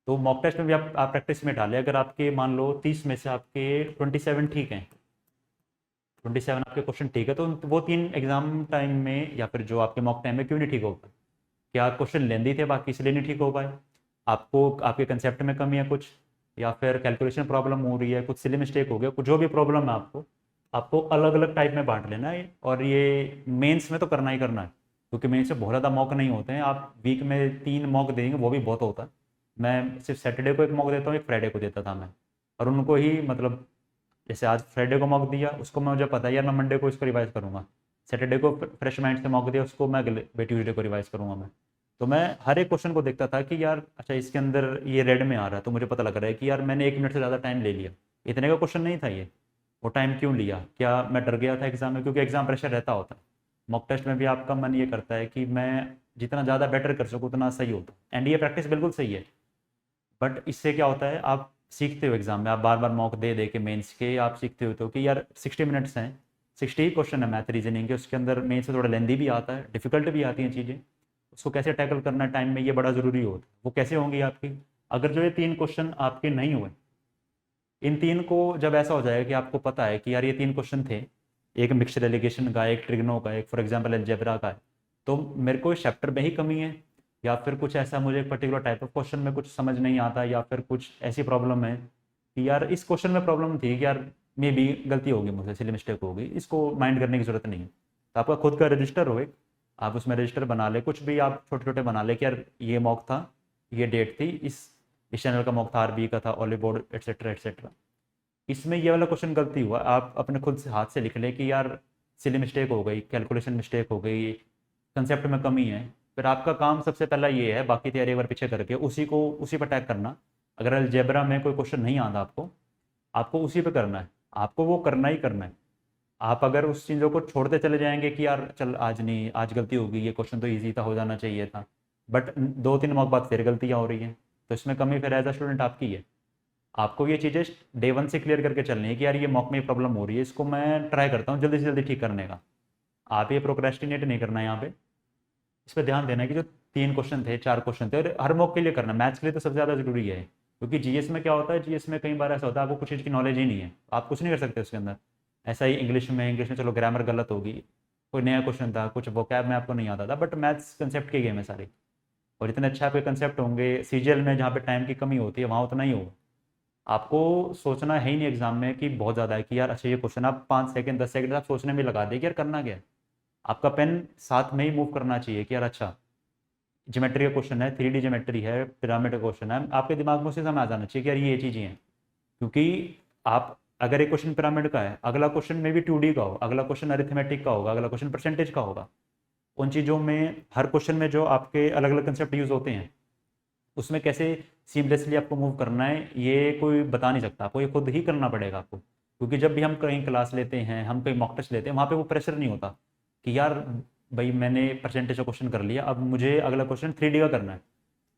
तो मॉक टेस्ट में भी आप प्रैक्टिस में डालें। अगर आपके मान लो 30 में से आपके 27 ठीक हैं, 27 आपके क्वेश्चन ठीक है, तो वो 3 एग्जाम टाइम में या फिर जो आपके मॉक टाइम में क्यों नहीं ठीक हो पाए? क्या क्वेश्चन लेंदी थे बाकी इसलिए नहीं ठीक हो पाए? आपको आपके कंसेप्ट में कमी है कुछ, या फिर कैलकुलेशन प्रॉब्लम हो रही है, कुछ सिली मिस्टेक हो गया, कुछ जो भी प्रॉब्लम है आपको, आपको अलग अलग टाइप में बांट लेना है। और ये मेंस में तो करना ही करना है, क्योंकि मेंस से बहुत ज़्यादा मॉक नहीं होते हैं। आप वीक में 3 मॉक देंगे वो भी बहुत होता है। मैं सिर्फ सैटरडे को एक मॉक देता हूँ, एक फ्राइडे को देता था मैं, और उनको ही मतलब जैसे आज फ्राइडे को मॉक दिया, उसको मैं मुझे पता है यार मैं मंडे को इसको रिवाइज करूँगा। सैटरडे को फ्रेश माइंड से मॉक दिया, उसको मैं अगले ट्यूजडे को रिवाइज करूँगा मैं। तो मैं हर एक क्वेश्चन को देखता था कि यार अच्छा इसके अंदर ये रेड में आ रहा है, तो मुझे पता लग रहा है कि यार मैंने 1 मिनट से ज़्यादा टाइम ले लिया, इतने का क्वेश्चन नहीं था ये, वो टाइम क्यों लिया? क्या मैं डर गया था एग्जाम में? क्योंकि एग्जाम प्रेशर रहता होता है। मॉक टेस्ट में भी आपका मन ये करता है कि मैं जितना ज़्यादा बेटर कर सकूँ उतना सही होता है, एंड ये प्रैक्टिस बिल्कुल सही है। बट इससे क्या होता है, आप सीखते हो एग्जाम में, आप बार बार मॉक दे दे के मेंस के आप सीखते हो तो कि यार 60 मिनट्स हैं, 60 ही क्वेश्चन है मैथ रीजनिंग के, उसके अंदर मेंस में थोड़ा लेंदी भी आता है, डिफिकल्ट भी आती हैं चीज़ें, उसको कैसे टैकल करना है टाइम में, ये बड़ा ज़रूरी होता है। वो कैसे होंगी आपकी? अगर जो ये 3 क्वेश्चन आपके नहीं हुए, इन 3 को जब ऐसा हो जाएगा कि आपको पता है कि यार ये 3 क्वेश्चन थे, एक मिक्सड एलिगेशन का, एक ट्रिग्नो का, एक फॉर एग्जाम्पल अलजेब्रा का है, तो मेरे को इस चैप्टर में ही कमी है, या फिर कुछ ऐसा मुझे एक पर्टिकुलर टाइप ऑफ क्वेश्चन में कुछ समझ नहीं आता, या फिर कुछ ऐसी प्रॉब्लम है कि यार इस क्वेश्चन में प्रॉब्लम थी कि यार मे बी गलती होगी मुझसे, सिली मिस्टेक होगी, इसको माइंड करने की ज़रूरत नहीं है। तो आपका खुद का रजिस्टर हो एक, आप उसमें रजिस्टर बना ले, कुछ भी आप छोटे छोटे बना ले कि यार ये मॉक था, ये डेट थी, इस चैनल का मॉक था, आरबी का था, ऑलिव बोर्ड एटसेट्रा एटसेट्रा, इसमें ये वाला क्वेश्चन गलती हुआ, आप अपने खुद से हाथ से लिख ले कि यार सिली मिस्टेक हो गई, कैलकुलेशन मिस्टेक हो गई, कंसेप्ट में कमी है। फिर आपका काम सबसे पहला ये है, बाकी तैयारी एक बार पीछे करके उसी पर टैग करना। अगर अलजेब्रा में कोई क्वेश्चन नहीं आता आपको, आपको उसी पे करना है, आपको वो करना ही करना है। आप अगर उस चीज़ों को छोड़ते चले जाएंगे कि यार चल आज नहीं, आज गलती हो गई, ये क्वेश्चन तो ईजी था, हो जाना चाहिए था, बट 2 3 मॉक बाद फिर गलतियाँ हो रही हैं, तो इसमें कमी फिर एज अ स्टूडेंट आपकी है। आपको ये चीज़ें डे 1 से क्लियर करके चलनी है कि यार ये मॉक में प्रॉब्लम हो रही है, इसको मैं ट्राई करता हूँ जल्दी से जल्दी ठीक करने का। आप ये प्रोक्रेस्टिनेट नहीं करना है यहाँ पे, इस पर ध्यान देना है कि जो 3 क्वेश्चन थे 4 क्वेश्चन थे, और हर मॉक के लिए करना, मैथ्स के लिए तो सबसे ज़्यादा जरूरी है, क्योंकि जीएस में क्या होता है, जीएस में कई बार ऐसा होता है आपको कुछ चीज़ की नॉलेज ही नहीं है, आप कुछ नहीं कर सकते उसके अंदर। ऐसा ही इंग्लिश में चलो ग्रामर गलत होगी, कोई नया क्वेश्चन था, कुछ वोकैब में आपको नहीं आता था, बट मैथ्स कंसेप्ट की गेम है सारी, और इतने अच्छे आपके कंसेप्ट होंगे। सीजीएल में जहाँ पे टाइम की कमी होती है वहाँ उतना ही होगा। आपको सोचना है ही नहीं एग्जाम में कि बहुत ज़्यादा है कि यार अच्छा ये क्वेश्चन आप 5 सेकंड 10 सेकंड आप सोचने में लगा दें कि यार करना क्या है। आपका पेन साथ में ही मूव करना चाहिए कि यार अच्छा ज्योमेट्री का क्वेश्चन है, 3D ज्योमेट्री है, पिरामिड का क्वेश्चन है, आपके दिमाग में उसी समय आ जाना चाहिए कि यार ये चीज़ें हैं। क्योंकि आप अगर एक क्वेश्चन पिरामिड का है, अगला क्वेश्चन में भी 2D का हो, अगला क्वेश्चन अरिथमेटिक का होगा, अगला क्वेश्चन परसेंटेज का होगा। उन चीज़ों में हर क्वेश्चन में जो आपके अलग अलग कंसेप्ट यूज़ होते हैं, उसमें कैसे सीमलेसली आपको मूव करना है ये कोई बता नहीं सकता, आपको ये खुद ही करना पड़ेगा आपको। क्योंकि जब भी हम कहीं क्लास लेते हैं, हम कहीं मॉक टेस्ट लेते हैं, वहाँ पे वो प्रेशर नहीं होता कि यार भाई मैंने परसेंटेज का क्वेश्चन कर लिया, अब मुझे अगला क्वेश्चन 3D का करना है।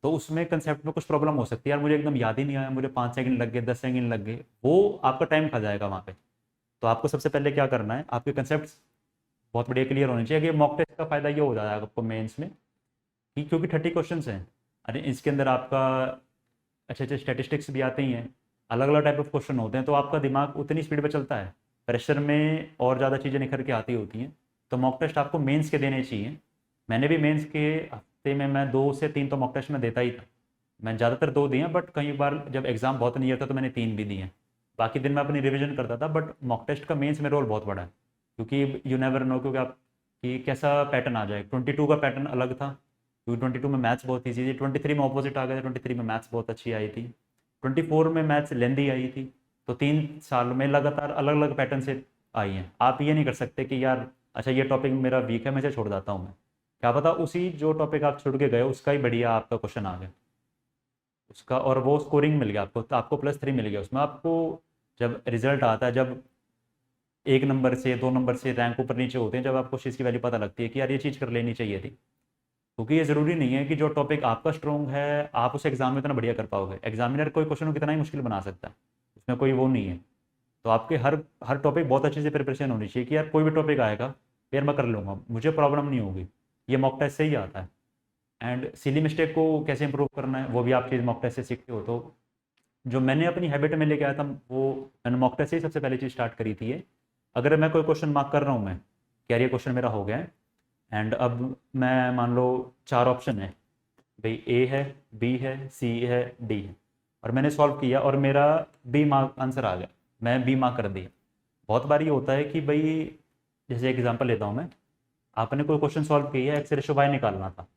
तो उसमें कंसेप्ट में कुछ प्रॉब्लम हो सकती है, यार मुझे एकदम याद ही नहीं आया, मुझे 5 सेकंड लग गए, 10 सेकंड लग गए, वो आपका टाइम खा जाएगा वहाँ पे। तो आपको सबसे पहले क्या करना है, आपके कंसेप्ट बहुत बढ़िया क्लियर होने चाहिए। कि मॉक टेस्ट का फायदा ये हो जाएगा आपको मेंस में कि क्योंकि 30 क्वेश्चन हैं, अरे इसके अंदर आपका अच्छे अच्छे स्टैटिस्टिक्स भी आते ही हैं, अलग अलग टाइप ऑफ क्वेश्चन होते हैं, तो आपका दिमाग उतनी स्पीड पे चलता है, प्रेशर में और ज़्यादा चीज़ें निखर के आती होती हैं। तो मॉक टेस्ट आपको मेंस के देने चाहिए। मैंने भी मेंस के हफ्ते में मैं 2 से 3 तो मॉक टेस्ट में देता ही था। मैं ज़्यादातर 2 दिए हैं, बट कई बार जब एग्ज़ाम बहुत नियर था तो मैंने 3 भी दिए हैं। बाकी दिन मैं अपनी रिविजन करता था, बट मॉक टेस्ट का मेंस में रोल बहुत बड़ा है, क्योंकि यू नेवर नो क्योंकि आप कि कैसा पैटर्न आ जाए। 22 का पैटर्न अलग था, क्योंकि 22 में मैथ्स बहुत ईजी थी, 23 में ऑपोजिट आ गया था, 23 में मैथ्स बहुत अच्छी आई थी, 24 में मैथ्स लेंदी आई थी। तो 3 साल में लगातार अलग अलग पैटर्न से आई हैं। आप ये नहीं कर सकते कि यार अच्छा ये टॉपिक मेरा वीक है, मैं इसे छोड़ जाता हूँ। मैं क्या पता उसी जो टॉपिक आप छोड़ के गए उसका ही बढ़िया आपका क्वेश्चन आ गया उसका, और वो स्कोरिंग मिल गया आपको, तो आपको +3 मिल गया उसमें। आपको जब रिजल्ट आता है, जब 1 नंबर से 2 नंबर से रैंक ऊपर नीचे होते हैं, जब आपको उस चीज़ की वैल्यू पता लगती है कि यार ये चीज़ कर लेनी चाहिए थी। क्योंकि ये ज़रूरी नहीं है कि जो टॉपिक आपका स्ट्रॉन्ग है आप उस एग्जाम में इतना बढ़िया कर पाओगे। एग्जामिनर कोई क्वेश्चन को कितना ही मुश्किल बना सकता है, उसमें कोई वो नहीं है। तो आपके हर हर टॉपिक बहुत अच्छे से प्रिपरेशन होनी चाहिए कि यार कोई भी टॉपिक आएगा यार मैं कर लूँगा, मुझे प्रॉब्लम नहीं होगी। ये मॉक टेस्ट से ही आता है। एंड सिली मिस्टेक को कैसे इंप्रूव करना है वो भी आप चीज़ मॉक टेस्ट से सीखते हो। तो जो मैंने अपनी हैबिट में लेके आया था वो मैंने मॉक टेस्ट से ही सबसे पहले चीज़ स्टार्ट करी थी। ये अगर मैं कोई क्वेश्चन मार्क कर रहा हूँ, मैं कि यार ये क्वेश्चन मेरा हो गया है, एंड अब मैं मान लो 4 ऑप्शन है भाई, ए है, बी है, सी है, डी है, और मैंने सॉल्व किया और मेरा बी मार्क आंसर आ गया, मैं बी मार्क कर दिया। बहुत बार ये होता है कि भाई जैसे एग्जांपल लेता हूँ मैं, आपने कोई क्वेश्चन सॉल्व किया, एक्स रेशो वाई निकालना था,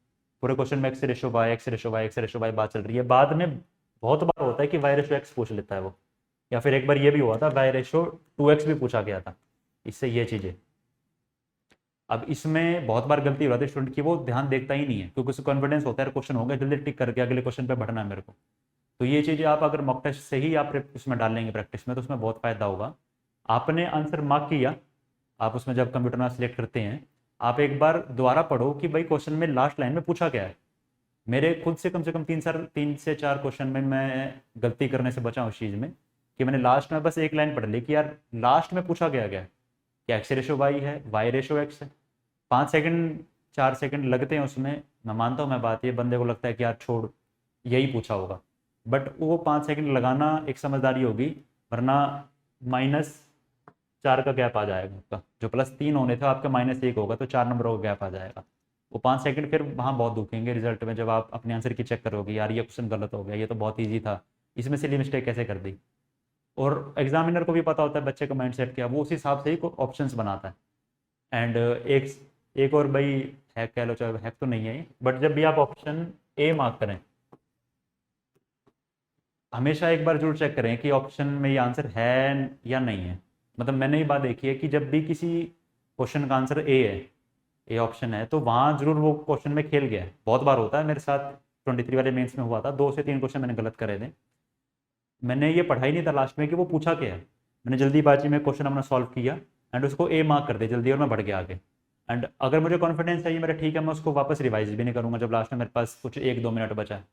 पूरे क्वेश्चन में X ratio Y X ratio Y X ratio Y बात चल रही है, बाद में बहुत बार होता है कि वाई रेशो एक्स पूछ लेता है वो, या फिर एक बार ये भी हुआ था वाई रेशो 2x भी पूछा गया था। इससे ये चीज़ें, अब इसमें बहुत बार गलती हो जाती है स्टूडेंट की, वो ध्यान देखता ही नहीं है क्योंकि उसको कॉन्फिडेंस होता है क्वेश्चन हो गया जल्दी टिक करके अगले क्वेश्चन पे बढ़ना है मेरे को। तो ये चीज़ें आप अगर मॉक टेस्ट से ही आप उसमें डाल लेंगे प्रैक्टिस में तो उसमें बहुत फायदा होगा। आपने आंसर मार्क किया, आप उसमें जब कंप्यूटर में सिलेक्ट करते हैं आप एक बार दोबारा पढ़ो कि भाई क्वेश्चन में लास्ट लाइन में पूछा क्या है। मेरे खुद से कम 3 से 4 क्वेश्चन में मैं गलती करने से बचा उस चीज़ में कि मैंने लास्ट में बस एक लाइन पढ़ ली कि यार लास्ट में पूछा गया क्या, क्या एक्स रेशो वाई है, वाई रेशो एक्स है। 5 सेकंड 4 सेकंड लगते हैं उसमें, मैं मानता हूँ मैं बात, ये बंदे को लगता है कि यार छोड़ यही पूछा होगा, बट वो 5 सेकंड लगाना एक समझदारी होगी, वरना -4 का गैप आ जाएगा आपका, जो +3 होने थे आपका -1 होगा तो 4 नंबरों का गैप आ जाएगा। वो 5 सेकंड फिर वहाँ बहुत दुखेंगे रिजल्ट में, जब आप अपने आंसर की चेक करोगे यार ये क्वेश्चन गलत हो गया, ये तो बहुत ईजी था, इसमें से मिस्टेक कैसे कर दी। और एग्जामिनर को भी पता होता है बच्चे का माइंडसेट क्या, वो उस हिसाब से ही ऑप्शंस बनाता है। एंड एक और भाई हैक कह लो, चाहे हैक तो नहीं है, बट जब भी आप ऑप्शन ए मार्क करें हमेशा एक बार जरूर चेक करें कि ऑप्शन में ये आंसर है या नहीं है। मतलब मैंने ये बात देखी है कि जब भी किसी क्वेश्चन का आंसर ए है, ए ऑप्शन है, तो वहाँ जरूर वो क्वेश्चन में खेल गया है। बहुत बार होता है, मेरे साथ 23 वाले मेंस में हुआ था, 2 से 3 क्वेश्चन मैंने गलत करे थे, मैंने ये पढ़ा ही नहीं था लास्ट में कि वो पूछा क्या है, मैंने जल्दीबाजी में क्वेश्चन अपना सॉल्व किया एंड उसको ए मार्क कर दिया जल्दी और मैं बढ़ गया आगे। एंड अगर मुझे कॉन्फिडेंस है ये मेरा ठीक है, मैं उसको वापस रिवाइज भी नहीं करूँगा जब लास्ट में मेरे पास कुछ 1-2 मिनट बचा है।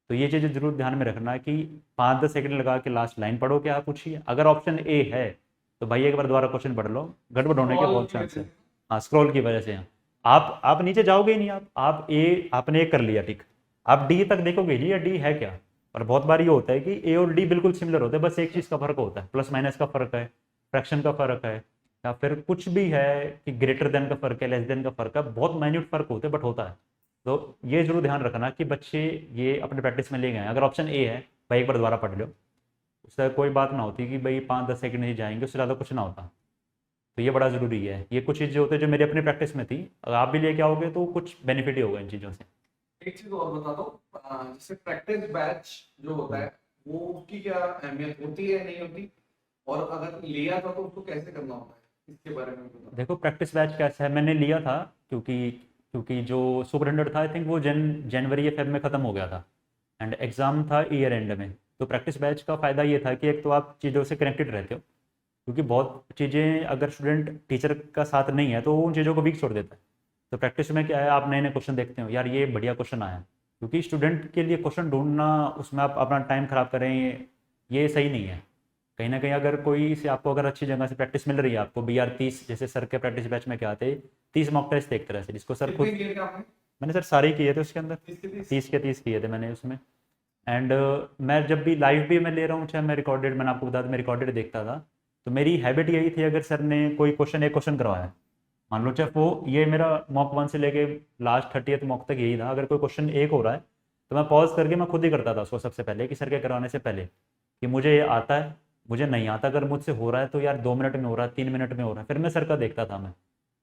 तो ये चीज़ें जरूर ध्यान में रखना है कि 5-10 सेकंड लगा के लास्ट लाइन पढ़ो क्या पूछिए, अगर ऑप्शन ए है तो भाई एक बार दोबारा क्वेश्चन पढ़ लो, गड़बड़ होने के बहुत चांस है। हाँ, स्क्रॉल की वजह से। हाँ, आप नीचे जाओगे ही नहीं। आप ए आपने ए कर लिया ठीक, आप डी तक देखोगे जी, या डी है क्या। और बहुत बार ये होता है कि ए और डी बिल्कुल सिमिलर होते हैं, बस एक चीज़ का फर्क होता है, प्लस माइनस का फर्क है, फ्रैक्शन का फर्क है, या फिर कुछ भी है कि ग्रेटर देन का फर्क है, लेस देन का फर्क है, बहुत माइन्यूट फर्क होते हैं बट होता है। तो ये जरूर ध्यान रखना कि बच्चे ये अपने प्रैक्टिस में ले गए हैं। अगर ऑप्शन ए है भाई एक बार दोबारा पढ़ लो, उससे कोई बात ना होती कि भाई 5-10 सेकंड ही जाएंगे, उससे ज़्यादा कुछ ना होता। तो ये बड़ा ज़रूरी है। ये कुछ चीज़ें होती है जो मेरी अपनी प्रैक्टिस में थी, अगर आप भी लेके आओगे तो कुछ बेनिफिट ही होगा इन चीज़ों से। एक चीज और बता दो, जैसे प्रैक्टिस बैच जो होता है वो उसकी क्या अहमियत होती है नहीं होती, और अगर लिया था तो उसको कैसे करना होता है, इसके बारे में बताओ। देखो प्रैक्टिस बैच कैसा है, मैंने लिया था क्योंकि क्योंकि जो सुपरिटेंडेंट था आई थिंक वो जनवरी या फेब में ख़त्म हो गया था, एंड एग्ज़ाम था ईयर एंड में। तो प्रैक्टिस बैच का फ़ायदा ये था कि एक तो आप चीज़ों से कनेक्टेड रहते हो, क्योंकि बहुत चीज़ें अगर स्टूडेंट टीचर का साथ नहीं है तो वो उन चीज़ों को वीक छोड़ देता है। तो प्रैक्टिस में क्या है, आप नए नए क्वेश्चन देखते हो, यार ये बढ़िया क्वेश्चन आया, क्योंकि स्टूडेंट के लिए क्वेश्चन ढूंढना, उसमें आप अपना टाइम ख़राब करें, ये सही नहीं है। कहीं ना कहीं अगर कोई से आपको अगर अच्छी जगह से प्रैक्टिस मिल रही है आपको भी, यार 30 जैसे सर के प्रैक्टिस बैच में क्या आते 30 मॉक टेस्ट एक तरह से, जिसको सर खुद, कितने किए थे आपने? मैंने सर सारे ही किए थे उसके अंदर, 30 के 30 के 30 किए थे मैंने उसमें। एंड मैं जब भी लाइव भी मैं ले रहा हूँ, चाहे मैं रिकॉर्डेड, मैंने आपको बताया था मैं रिकॉर्डेड देखता था, तो मेरी हैबिट यही थी, अगर सर ने कोई क्वेश्चन एक क्वेश्चन करवाया, मान लो चाहे वो ये मेरा मॉक 1 से लेके लास्ट 30th मॉक तक यही था, अगर कोई क्वेश्चन एक हो रहा है तो मैं पॉज करके मैं खुद ही करता था उसको सबसे पहले, कि सर के करवाने से पहले, कि मुझे ये आता है, मुझे नहीं आता, अगर मुझसे हो रहा है तो यार 2 मिनट में हो रहा है, 3 मिनट में हो रहा है, फिर मैं सर का देखता था मैं।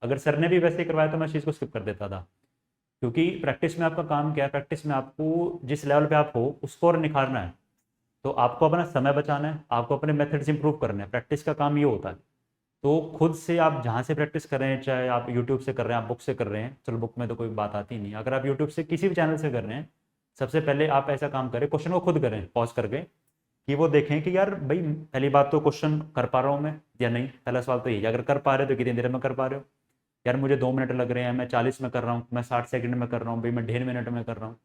अगर सर ने भी वैसे ही करवाया तो मैं इस चीज़ को स्किप कर देता था। क्योंकि प्रैक्टिस में आपका काम क्या है, प्रैक्टिस में आपको जिस लेवल पे आप हो उसको और निखारना है। तो आपको अपना समय बचाना है, आपको अपने मेथड्स इंप्रूव करने हैं, प्रैक्टिस का काम ये होता है। तो खुद से आप जहाँ से प्रैक्टिस कर रहे हैं, चाहे आप यूट्यूब से कर रहे हैं, आप बुक से कर रहे हैं, चलो बुक में तो कोई बात आती नहीं, अगर आप यूट्यूब से किसी भी चैनल से कर रहे हैं, सबसे पहले आप ऐसा काम करें, क्वेश्चन को खुद करें पॉज करके, कि वो देखें कि यार भाई पहली बात तो क्वेश्चन कर पा रहा हूँ मैं या नहीं। पहला सवाल तो यही है, अगर कर पा रहे हो तो कितनी देर में कर पा रहे हो। यार मुझे 2 मिनट लग रहे हैं, मैं 40 में कर रहा हूँ, मैं 60 सेकंड में कर रहा हूँ, भाई मैं 1.5 मिनट में कर रहा हूँ।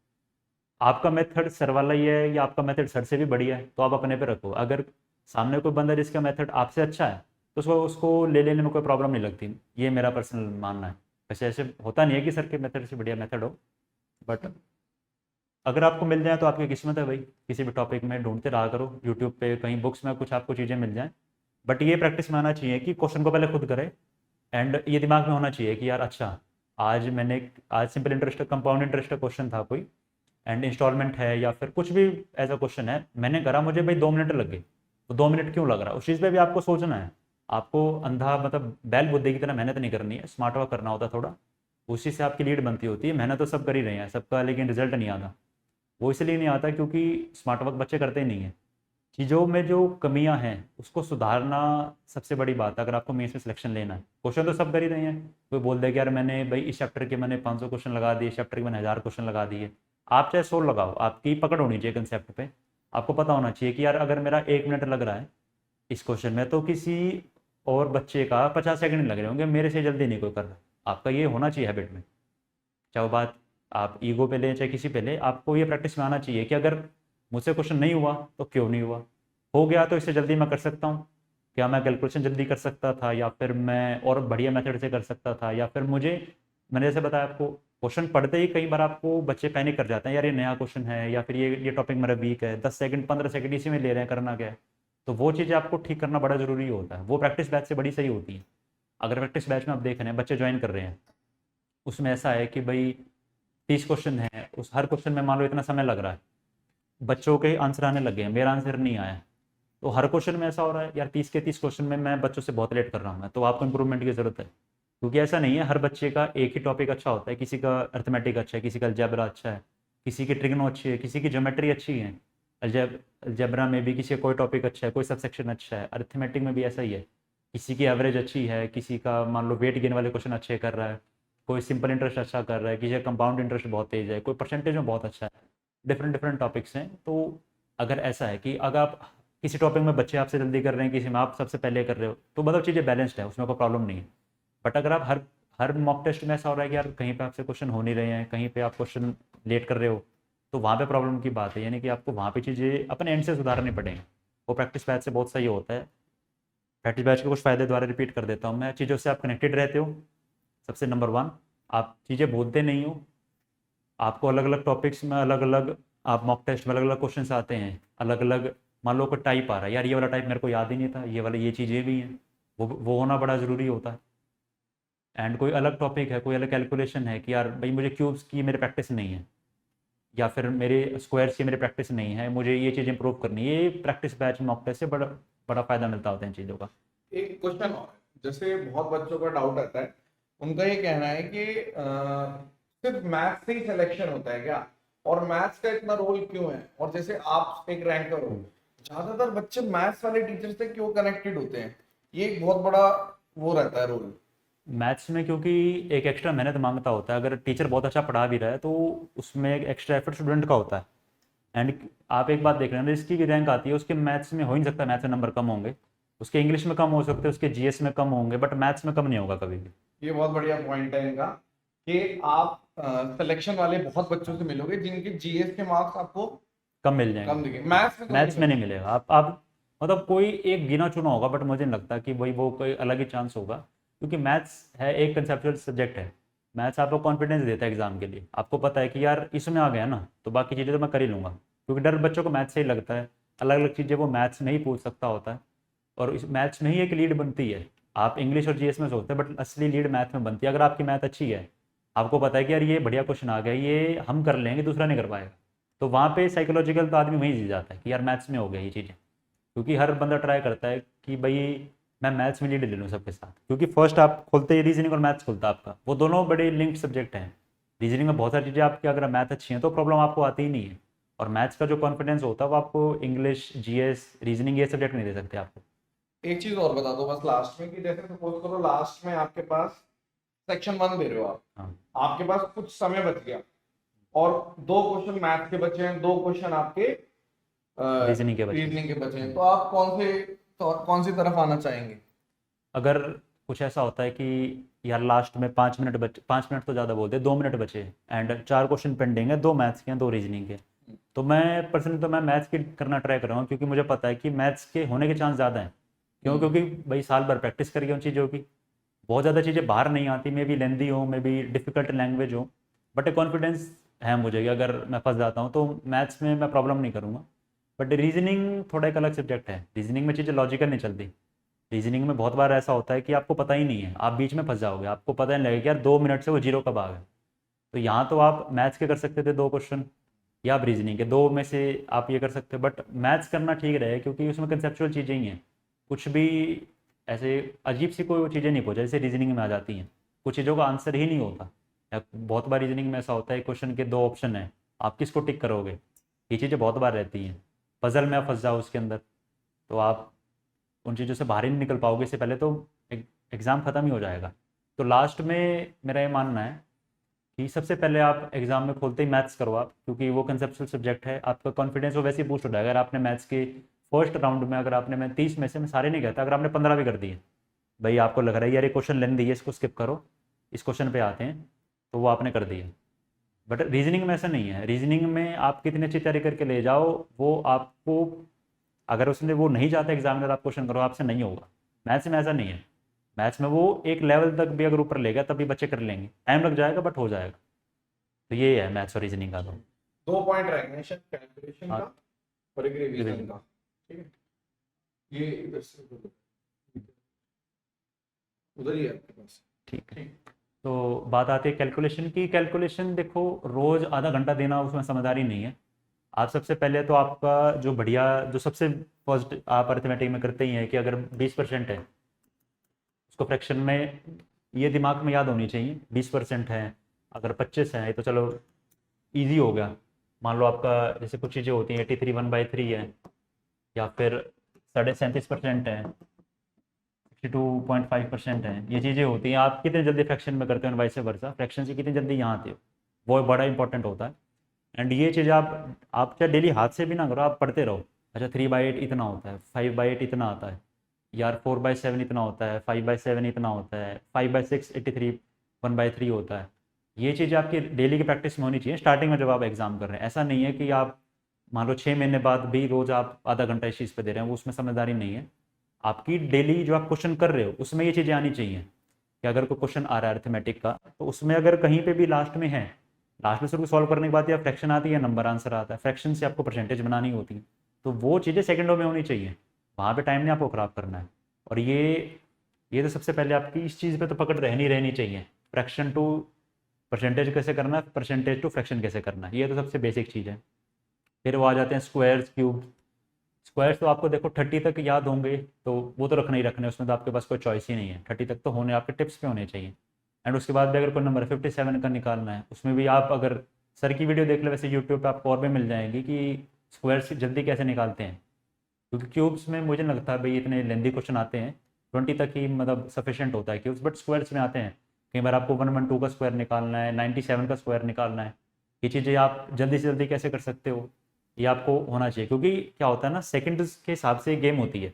आपका मेथड सर वाला ही है या आपका मेथड सर से भी बढ़िया है, तो आप अपने पे रखो। अगर सामने कोई बंदा जिसका मेथड आपसे अच्छा है तो उसको उसको ले लेने में कोई प्रॉब्लम नहीं लगती, ये मेरा पर्सनल मानना है। वैसे ऐसे होता नहीं है कि सर के मेथड से बढ़िया मेथड हो, बट अगर आपको मिल जाए तो आपकी किस्मत है भाई। किसी भी टॉपिक में ढूंढते रहा करो, यूट्यूब पे कहीं बुक्स में कुछ आपको चीज़ें मिल जाएं, बट ये प्रैक्टिस में आना चाहिए कि क्वेश्चन को पहले खुद करें, एंड ये दिमाग में होना चाहिए कि यार अच्छा आज मैंने, आज सिंपल इंटरेस्ट कंपाउंड इंटरेस्ट का क्वेश्चन था कोई, एंड इंस्टॉलमेंट है या फिर कुछ भी ऐसा क्वेश्चन है, मैंने करा, मुझे भाई 2 मिनट लग गए, तो 2 मिनट क्यों लग रहा है, उस चीज़ पे भी आपको सोचना है। आपको अंधा मतलब बैल बुद्धि की तरह मेहनत नहीं करनी है, स्मार्ट वर्क करना होता है थोड़ा, उसी से आपकी लीड बनती होती है। मेहनत तो सब कर ही रहे हैं सबका, लेकिन रिजल्ट नहीं आता। वो इसलिए नहीं आता क्योंकि स्मार्ट वर्क बच्चे करते ही नहीं हैं। चीज़ों में जो कमियां हैं उसको सुधारना सबसे बड़ी बात है, अगर आपको मेंस में सिलेक्शन लेना है। क्वेश्चन तो सब कर ही रहे हैं, कोई बोल दे कि यार मैंने भाई इस चैप्टर के मैंने 500 क्वेश्चन लगा दिए, इस चैप्टर के मैंने 1000 क्वेश्चन लगा दिए। आप चाहे 100 लगाओ, आपकी पकड़ होनी चाहिए कंसेप्ट पे। आपको पता होना चाहिए कि यार अगर मेरा 1 मिनट लग रहा है इस क्वेश्चन में, तो किसी और बच्चे का 50 सेकंड लग रहे होंगे, मेरे से जल्दी नहीं कोई कर रहा। आपका ये होना चाहिए हैबिट में, चाहे वो बात आप ईगो पे लें चाहे किसी पे लें, आपको ये प्रैक्टिस में आना चाहिए कि अगर मुझसे क्वेश्चन नहीं हुआ तो क्यों नहीं हुआ, हो गया तो इससे जल्दी मैं कर सकता हूँ। क्या मैं कैलकुलेशन जल्दी कर सकता था, या फिर मैं और बढ़िया मेथड से कर सकता था, या फिर मुझे, मैंने जैसे बताया आपको, क्वेश्चन पढ़ते ही कई बार आपको बच्चे पैनिक कर जाते हैं, यार ये नया क्वेश्चन है या फिर ये टॉपिक मेरा वीक है, 10 सेकंड 15 सेकंड इसी में ले रहे हैं, करना क्या है। तो वो चीज़ें आपको ठीक करना बड़ा ज़रूरी होता है, वो प्रैक्टिस बैच से बड़ी सही होती है। अगर प्रैक्टिस बैच में आप देख रहे हैं बच्चे ज्वाइन कर रहे हैं, उसमें ऐसा है कि भाई 30 क्वेश्चन है, उस हर क्वेश्चन में मान लो इतना समय लग रहा है, बच्चों के आंसर आने लगे हैं, मेरा आंसर नहीं आया, तो हर क्वेश्चन में ऐसा हो रहा है यार 30 के 30 क्वेश्चन में मैं बच्चों से बहुत लेट कर रहा हूँ, तो आपको इंप्रूवमेंट की ज़रूरत है। क्योंकि ऐसा नहीं है हर बच्चे का एक ही टॉपिक अच्छा होता है, किसी का अर्थमेटिक अच्छा है, किसी का अलजेब्रा अच्छा है, किसी की ट्रिग्नो अच्छी है, किसी की ज्योमेट्री अच्छी है, अलजेब्रा में भी किसी का कोई टॉपिक अच्छा है, कोई सबसेक्शन अच्छा है, अर्थमेटिक में भी ऐसा ही है, किसी की एवरेज अच्छी है, किसी का मान लो वेट गेन वाले क्वेश्चन अच्छे कर रहा है, कोई सिंपल इंटरेस्ट अच्छा कर रहा है, किसी का कंपाउंड इंटरेस्ट बहुत तेज है, कोई परसेंटेज में बहुत अच्छा है। डिफरेंट डिफरेंट टॉपिक्स हैं। तो अगर ऐसा है कि अगर आप किसी टॉपिक में बच्चे आपसे जल्दी कर रहे हैं, किसी में आप सबसे पहले कर रहे हो, तो मतलब चीज़ें बैलेंस्ड है, उसमें कोई प्रॉब्लम नहीं है। बट अगर आप हर हर मॉक टेस्ट में ऐसा हो रहा है कि यार कहीं पे आपसे क्वेश्चन हो नहीं रहे हैं, कहीं पे आप क्वेश्चन लेट कर रहे हो, तो वहाँ पे प्रॉब्लम की बात है, यानी कि आपको वहाँ पे चीज़ें अपने एंड से सुधारनी पड़ेंगी। वो प्रैक्टिस बैच से बहुत सही होता है। प्रैक्टिस बैच के कुछ फ़ायदे द्वारा रिपीट कर देता हूँ मैं, चीज़ों से आप कनेक्टेड रहते हो, सबसे नंबर 1। आप चीज़ें बोलते नहीं हो, आपको अलग अलग टॉपिक्स में अलग अलग, आप मॉक टेस्ट में अलग अलग क्वेश्चंस आते हैं, अलग अलग, मान लो कोई टाइप आ रहा है, यार ये वाला टाइप मेरे को याद ही नहीं था, ये वाला ये चीज़ें भी हैं, वो होना बड़ा ज़रूरी होता है। एंड कोई अलग टॉपिक है, कोई अलग कैलकुलेशन है कि यार भाई मुझे क्यूब्स की मेरे प्रैक्टिस नहीं है, या फिर मेरे स्क्वायर्स की मेरे प्रैक्टिस नहीं है, मुझे ये चीज़ इंप्रूव करनी है, ये प्रैक्टिस बैच मॉक टेस्ट से बड़ा बड़ा फ़ायदा मिलता होता है इन चीज़ों का। एक क्वेश्चन और है, जैसे बहुत बच्चों का डाउट आता है, उनका ये कहना है कि सिर्फ मैथ्स से ही सिलेक्शन होता है क्या, और मैथ्स का इतना रोल क्यों है, और जैसे आप एक रैंकर हो, ज्यादातर बच्चे मैथ्स वाले टीचर से क्यों कनेक्टेड होते हैं, ये एक बहुत बड़ा वो रहता है रोल। मैथ्स में क्योंकि एक एक्स्ट्रा मेहनत मांगता होता है, अगर टीचर बहुत अच्छा पढ़ा भी रहा है तो उसमें एक एक्स्ट्रा एफर्ट स्टूडेंट का होता है। एंड आप एक बात देख रहे हैं, जिसकी भी रैंक आती है उसके मैथ्स में हो ही नहीं सकता, मैथ्स में नंबर कम होंगे, उसके इंग्लिश में कम हो सकते हैं, उसके जीएस में कम होंगे, बट मैथ्स में कम नहीं होगा कभी भी। ये बहुत बढ़िया पॉइंट है इनका, कि आप सिलेक्शन वाले बहुत बच्चों से मिलोगे जिनके जीएस के मार्क्स आपको कम मिल जाएंगे, कम दिखेंगे, मैथ्स में तो मैथ्स में नहीं नहीं मिलेगा। आप मतलब कोई एक गिना चुना होगा, बट मुझे नहीं लगता कि भाई वो कोई अलग ही चांस होगा, क्योंकि मैथ्स है एक कंसेप्चुअल सब्जेक्ट है। मैथ्स आपको कॉन्फिडेंस देता है एग्जाम के लिए, आपको पता है कि यार इसमें आ गया ना तो बाकी चीज़ें तो मैं कर ही लूँगा, क्योंकि डर बच्चों को मैथ्स से ही लगता है, अलग अलग चीज़ें वो मैथ्स में ही पूछ सकता होता है, और इस मैथ्स में ही एक लीड बनती है। आप इंग्लिश और जीएस में सोचते हैं, बट असली लीड मैथ में बनती है। अगर आपकी मैथ अच्छी है, आपको पता है कि यार ये बढ़िया क्वेश्चन आ गया, ये हम कर लेंगे, दूसरा नहीं कर पाएगा, तो वहाँ पे साइकोलॉजिकल तो आदमी वहीं जीत जाता है कि यार मैथ्स में हो गया ये चीज़ें, क्योंकि हर बंदा ट्राई करता है कि भाई मैं मैथ्स में लीड ले लूँ सबके साथ, क्योंकि फर्स्ट आप खोलते ही रीजनिंग और मैथ्स खुलता है आपका, वो दोनों बड़े लिंक्ड सब्जेक्ट हैं। रीजनिंग में बहुत सारी चीज़ें आपकी अगर मैथ अच्छी हैं तो प्रॉब्लम आपको आती ही नहीं है, और मैथ्स का जो कॉन्फिडेंस होता है वो आपको इंग्लिश, जीएस, रीजनिंग ये सब्जेक्ट नहीं दे सकते आपको। एक चीज और बता दो बस लास्ट में, कि जैसे सपोज करो लास्ट में आपके पास सेक्शन 1 दे रहे हो आप, हाँ, आपके पास कुछ समय बच गया और 2 क्वेश्चन मैथ के बचे हैं, 2 क्वेश्चन आपके रीजनिंग के बच्चे। रीजनिंग के बचे हैं, तो आप कौन सी तरफ आना चाहेंगे? अगर कुछ ऐसा होता है कि यार लास्ट में 5 मिनट बचे, 5 मिनट तो ज़्यादा बोलते, 2 मिनट बचे एंड 4 क्वेश्चन पेंडिंग है, 2 मैथ्स के हैं, 2 रीजनिंग के, तो मैं पर्सनली तो मैं मैथ्स की करना ट्राई कर रहा हूँ, क्योंकि मुझे पता है कि मैथ्स के होने के चांस ज़्यादा हैं। क्यों? क्योंकि भाई साल भर प्रैक्टिस करिए उन चीज़ों की, बहुत ज़्यादा चीज़ें बाहर नहीं आती, मे बी लेंदी हो, मे बी डिफ़िकल्ट लैंग्वेज हो, बट एक कॉन्फिडेंस है मुझे कि अगर मैं फंस जाता हूँ तो मैथ्स में मैं प्रॉब्लम नहीं करूँगा। बट रीजनिंग थोड़ा एक अलग सब्जेक्ट है, रीजनिंग में चीज़ें लॉजिकल नहीं चलती। रीजनिंग में बहुत बार ऐसा होता है कि आपको पता ही नहीं है, आप बीच में फंस जाओगे, आपको पता नहीं लगेगा कि यार 2 मिनट से वो जीरो कब आ गए। तो यहाँ तो आप मैथ्स के कर सकते थे 2 क्वेश्चन, या आप रीजनिंग के दो में से आप ये कर सकते हो, बट मैथ्स करना ठीक रहेगा, क्योंकि उसमें कंसेप्चुअल चीज़ें ही हैं, कुछ भी ऐसे अजीब सी कोई वो चीज़ें नहीं पूछा जैसे रीजनिंग में आ जाती हैं, कुछ चीज़ों का आंसर ही नहीं होता। या बहुत बार रीजनिंग में ऐसा होता है क्वेश्चन के 2 ऑप्शन हैं, आप किसको टिक करोगे, ये चीज़ें बहुत बार रहती हैं। पजल में आप फंस जाओ उसके अंदर, तो आप उन चीज़ों से बाहर ही नहीं निकल पाओगे, इससे पहले तो एग्ज़ाम ख़त्म ही हो जाएगा। तो लास्ट में मेरा ये मानना है कि सबसे पहले आप एग्ज़ाम में खोलते ही मैथ्स करो आप, क्योंकि वो कंसेप्चुअल सब्जेक्ट है, आपका कॉन्फिडेंस वो वैसे ही बूस्ट हो जाएगा। अगर आपने मैथ्स के फर्स्ट राउंड में, अगर आपने, मैं 30 में से मैं सारे नहीं कहता, अगर आपने 15 भी कर दिए, भाई आपको लग रहा है यार ये क्वेश्चन लेने दिए, इसको स्किप करो, इस क्वेश्चन पे आते हैं, तो वो आपने कर दिया। बट रीजनिंग में ऐसा नहीं है, रीजनिंग में आप कितनी अच्छी तैयारी करके ले जाओ, वो आपको, अगर उसने वो नहीं चाहता एग्जामिनर आप क्वेश्चन करो, आपसे नहीं होगा। मैथ्स में ऐसा नहीं है, मैथ्स में वो एक लेवल तक भी अगर ऊपर ले गया तब भी बच्चे कर लेंगे, टाइम लग जाएगा बट हो जाएगा। तो ये है मैथ्स और रीजनिंग का। तो 2 पॉइंट रहेंगे, कैलकुलेशन हाँ, का और एक रिवीजन रिवीजन। का। ठीक है, ये इधर से उधर ही है आपके पास। ठीक है। ठीक। तो बात आती है कैलकुलेशन की। कैलकुलेशन देखो, रोज़ आधा घंटा देना उसमें समझदारी नहीं है। आप सबसे पहले तो आपका जो बढ़िया, जो सबसे फर्स्ट आप अर्थमेटिक में करते ही हैं कि अगर 20% है उसको फ्रैक्शन में, ये दिमाग में याद होनी चाहिए, 20% है, अगर 25 है तो चलो इजी हो गया। मान लो आपका जैसे कुछ चीज़ें होती हैं 83 1/3 है, या फिर 37.5% है, 62.5% है, ये चीज़ें होती हैं। आप कितने जल्दी फ्रैक्शन में करते हो, वाइस वर्सा, फ्रैक्शन से कितनी जल्दी यहाँ आते हो, वो बड़ा इंपॉर्टेंट होता है। एंड ये चीज़ आप चाहे डेली हाथ से भी ना करो, आप पढ़ते रहो। अच्छा 3/8 इतना होता है, 5/8 इतना आता है, यार 4/7 इतना होता है, 5/7 इतना होता है, 5/6 83 1/3 होता है। ये चीज़ आपकी डेली की प्रैक्टिस में होनी चाहिए स्टार्टिंग में जब आप एग्ज़ाम कर रहे हैं। ऐसा नहीं है कि आप मान लो 6 महीने बाद भी रोज़ आप आधा घंटा इस चीज़ पे दे रहे हैं, वो उसमें समझदारी नहीं है। आपकी डेली जो आप क्वेश्चन कर रहे हो उसमें ये चीज़ें आनी चाहिए कि अगर कोई क्वेश्चन आ रहा है अर्थमेटिक का, तो उसमें अगर कहीं पे भी लास्ट में है, लास्ट में उसको सॉल्व करने के बाद या फ्रैक्शन आती है, नंबर आंसर आता है, फ्रैक्शन से आपको परसेंटेज बनानी होती है, तो वो चीज़ें सेकंडों में होनी चाहिए, वहाँ पे टाइम नहीं आपको ख़राब करना है। और ये तो सबसे पहले आपकी इस चीज़ पे तो पकड़ रहनी चाहिए, फ्रैक्शन टू परसेंटेज कैसे करना है, परसेंटेज टू फ्रैक्शन कैसे करना है, ये तो सबसे बेसिक चीज़ है। फिर वो आ जाते हैं स्क्वायर्स, क्यूब। स्क्वायर्स तो आपको देखो 30 तक याद होंगे, तो वो तो रखने ही रखने, उसमें तो आपके पास कोई चॉइस ही नहीं है, 30 तक तो होने आपके टिप्स पे होने चाहिए। एंड उसके बाद भी अगर कोई नंबर 57 का निकालना है, उसमें भी आप अगर सर की वीडियो देख ले, वैसे यूट्यूब पे आपको और भी मिल जाएंगी कि स्क्वायर्स जल्दी कैसे निकालते हैं, क्योंकि क्यूब्स में मुझे नहीं लगता भाई इतने लेंदी क्वेश्चन आते हैं, 20 तक ही मतलब सफिशिएंट होता है क्यूब्स, बट स्क्वायर्स में आते हैं। कई बार आपको 112 का स्क्वायर निकालना है, 97 का स्क्वायर निकालना है, ये चीज़ें आप जल्दी से जल्दी कैसे कर सकते हो, ये आपको होना चाहिए। क्योंकि क्या होता है ना, सेकंड्स के हिसाब से गेम होती है,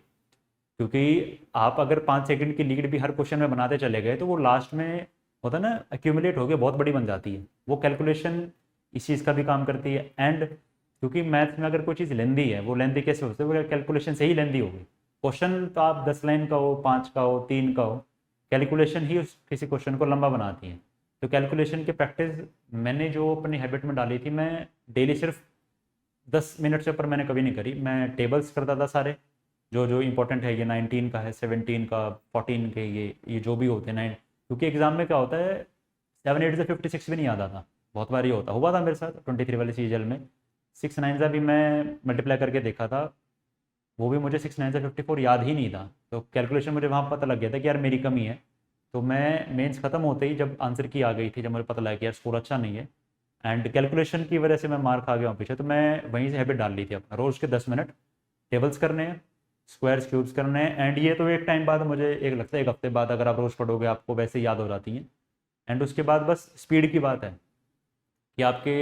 क्योंकि आप अगर 5 सेकंड की लीड भी हर क्वेश्चन में बनाते चले गए, तो वो लास्ट में होता है ना, एक्यूमुलेट होकर बहुत बड़ी बन जाती है। वो कैलकुलेशन इस चीज़ का भी काम करती है। एंड क्योंकि मैथ्स में अगर कोई चीज़ लेंदी है, वो लेंदी कैसे हो सकती है, वो कैलकुलेशन से ही लेंदी होगी। क्वेश्चन तो आप 10 लाइन का हो, 5 का हो, 3 का हो, कैलकुलेशन ही उस किसी क्वेश्चन को लंबा बनाती है। तो कैलकुलेशन की प्रैक्टिस मैंने जो अपनी हैबिट में डाली थी, मैं डेली सिर्फ 10 मिनट से ऊपर मैंने कभी नहीं करी। मैं टेबल्स करता था सारे, जो जो इंपॉर्टेंट है, ये 19 का है, 17 का, 14 के, ये जो भी होते हैं 9, क्योंकि एग्जाम में क्या होता है 7 8 से 56 भी नहीं याद आता, बहुत बार ये हुआ था मेरे साथ 23 वाले सीजल में। 6 9 से भी मैं मल्टीप्लाई करके देखा था, वो भी मुझे 6 9 से 54 याद ही नहीं था। तो कैलकुलेशन मुझे वहाँ पता लग गया था कि यार मेरी कमी है। तो मैं मेंस ख़त्म होते ही जब आंसर की आ गई थी, जब मुझे पता लगा कि यार स्कोर अच्छा नहीं है एंड कैलकुलेशन की वजह से मैं मार खा गया हूँ पीछे, तो मैं वहीं से हैबिट डाल ली थी अपना, रोज़ के 10 मिनट टेबल्स करने हैं, स्क्वायर्स क्यूब्स करने हैं। एंड ये तो एक टाइम बाद मुझे एक लगता है, एक हफ्ते बाद अगर आप रोज़ पढ़ोगे आपको वैसे ही याद हो जाती हैं। एंड उसके बाद बस स्पीड की बात है कि आपके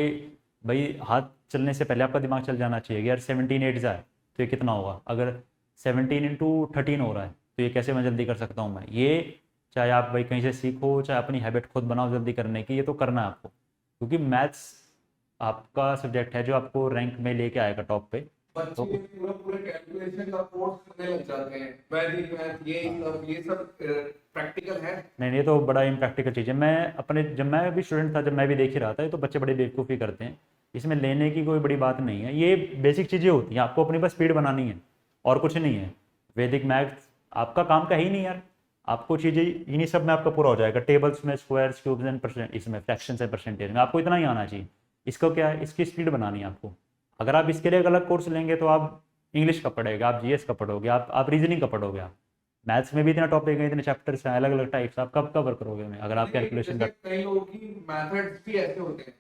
भाई हाथ चलने से पहले आपका दिमाग चल जाना चाहिए कि यार 17 8 जाए तो ये कितना होगा, अगर 17 × 13 हो रहा है तो ये कैसे मैं जल्दी कर सकता हूँ। मैं ये चाहे आप भाई कहीं से सीखो, चाहे अपनी हैबिट खुद बनाओ जल्दी करने की, ये तो करना है आपको, क्योंकि मैथ्स आपका सब्जेक्ट है जो आपको रैंक में लेके आएगा टॉप पे। बच्चे तो पूरा पूरे कैलकुलेशन का कोर्स करने लग जाते हैं, वैदिक मैथ, ये सब प्रैक्टिकल है। नहीं, ये तो बड़ा इम्प्रैक्टिकल चीज़ है। मैं अपने जब मैं भी स्टूडेंट था, जब मैं भी देख ही रहा था, ये तो बच्चे बड़ी बेवकूफ़ी करते हैं, इसमें लेने की कोई बड़ी बात नहीं है, ये बेसिक चीज़ें होती हैं, आपको अपनी बस स्पीड बनानी है और कुछ नहीं है। वैदिक मैथ्स आपका काम का ही नहीं यार, आपको चीज़ें इन्हीं सब में आपका पूरा हो जाएगा, टेबल्स में, स्क्वायर्स, क्यूब्स एंड परसेंट, इसमें फ्रैक्शंस एंड परसेंटेज में आपको इतना ही आना चाहिए। इसको क्या है, इसकी स्पीड बनानी है आपको। अगर आप इसके लिए एक अलग कोर्स लेंगे तो आप इंग्लिश का पढ़ोगे, आप जीएस का पढ़ोगे, आप रीजनिंग का पढ़ोगे, आप मैथ्स में भी इतना टॉपिक है, इतने चैप्टर्स हैं, अलग अलग टाइप्स, आप कब कवर करोगे उन्हें अगर आप कैलकुलेशन जैसे का। कई लोगों की मेथड्स भी ऐसे होते हैं,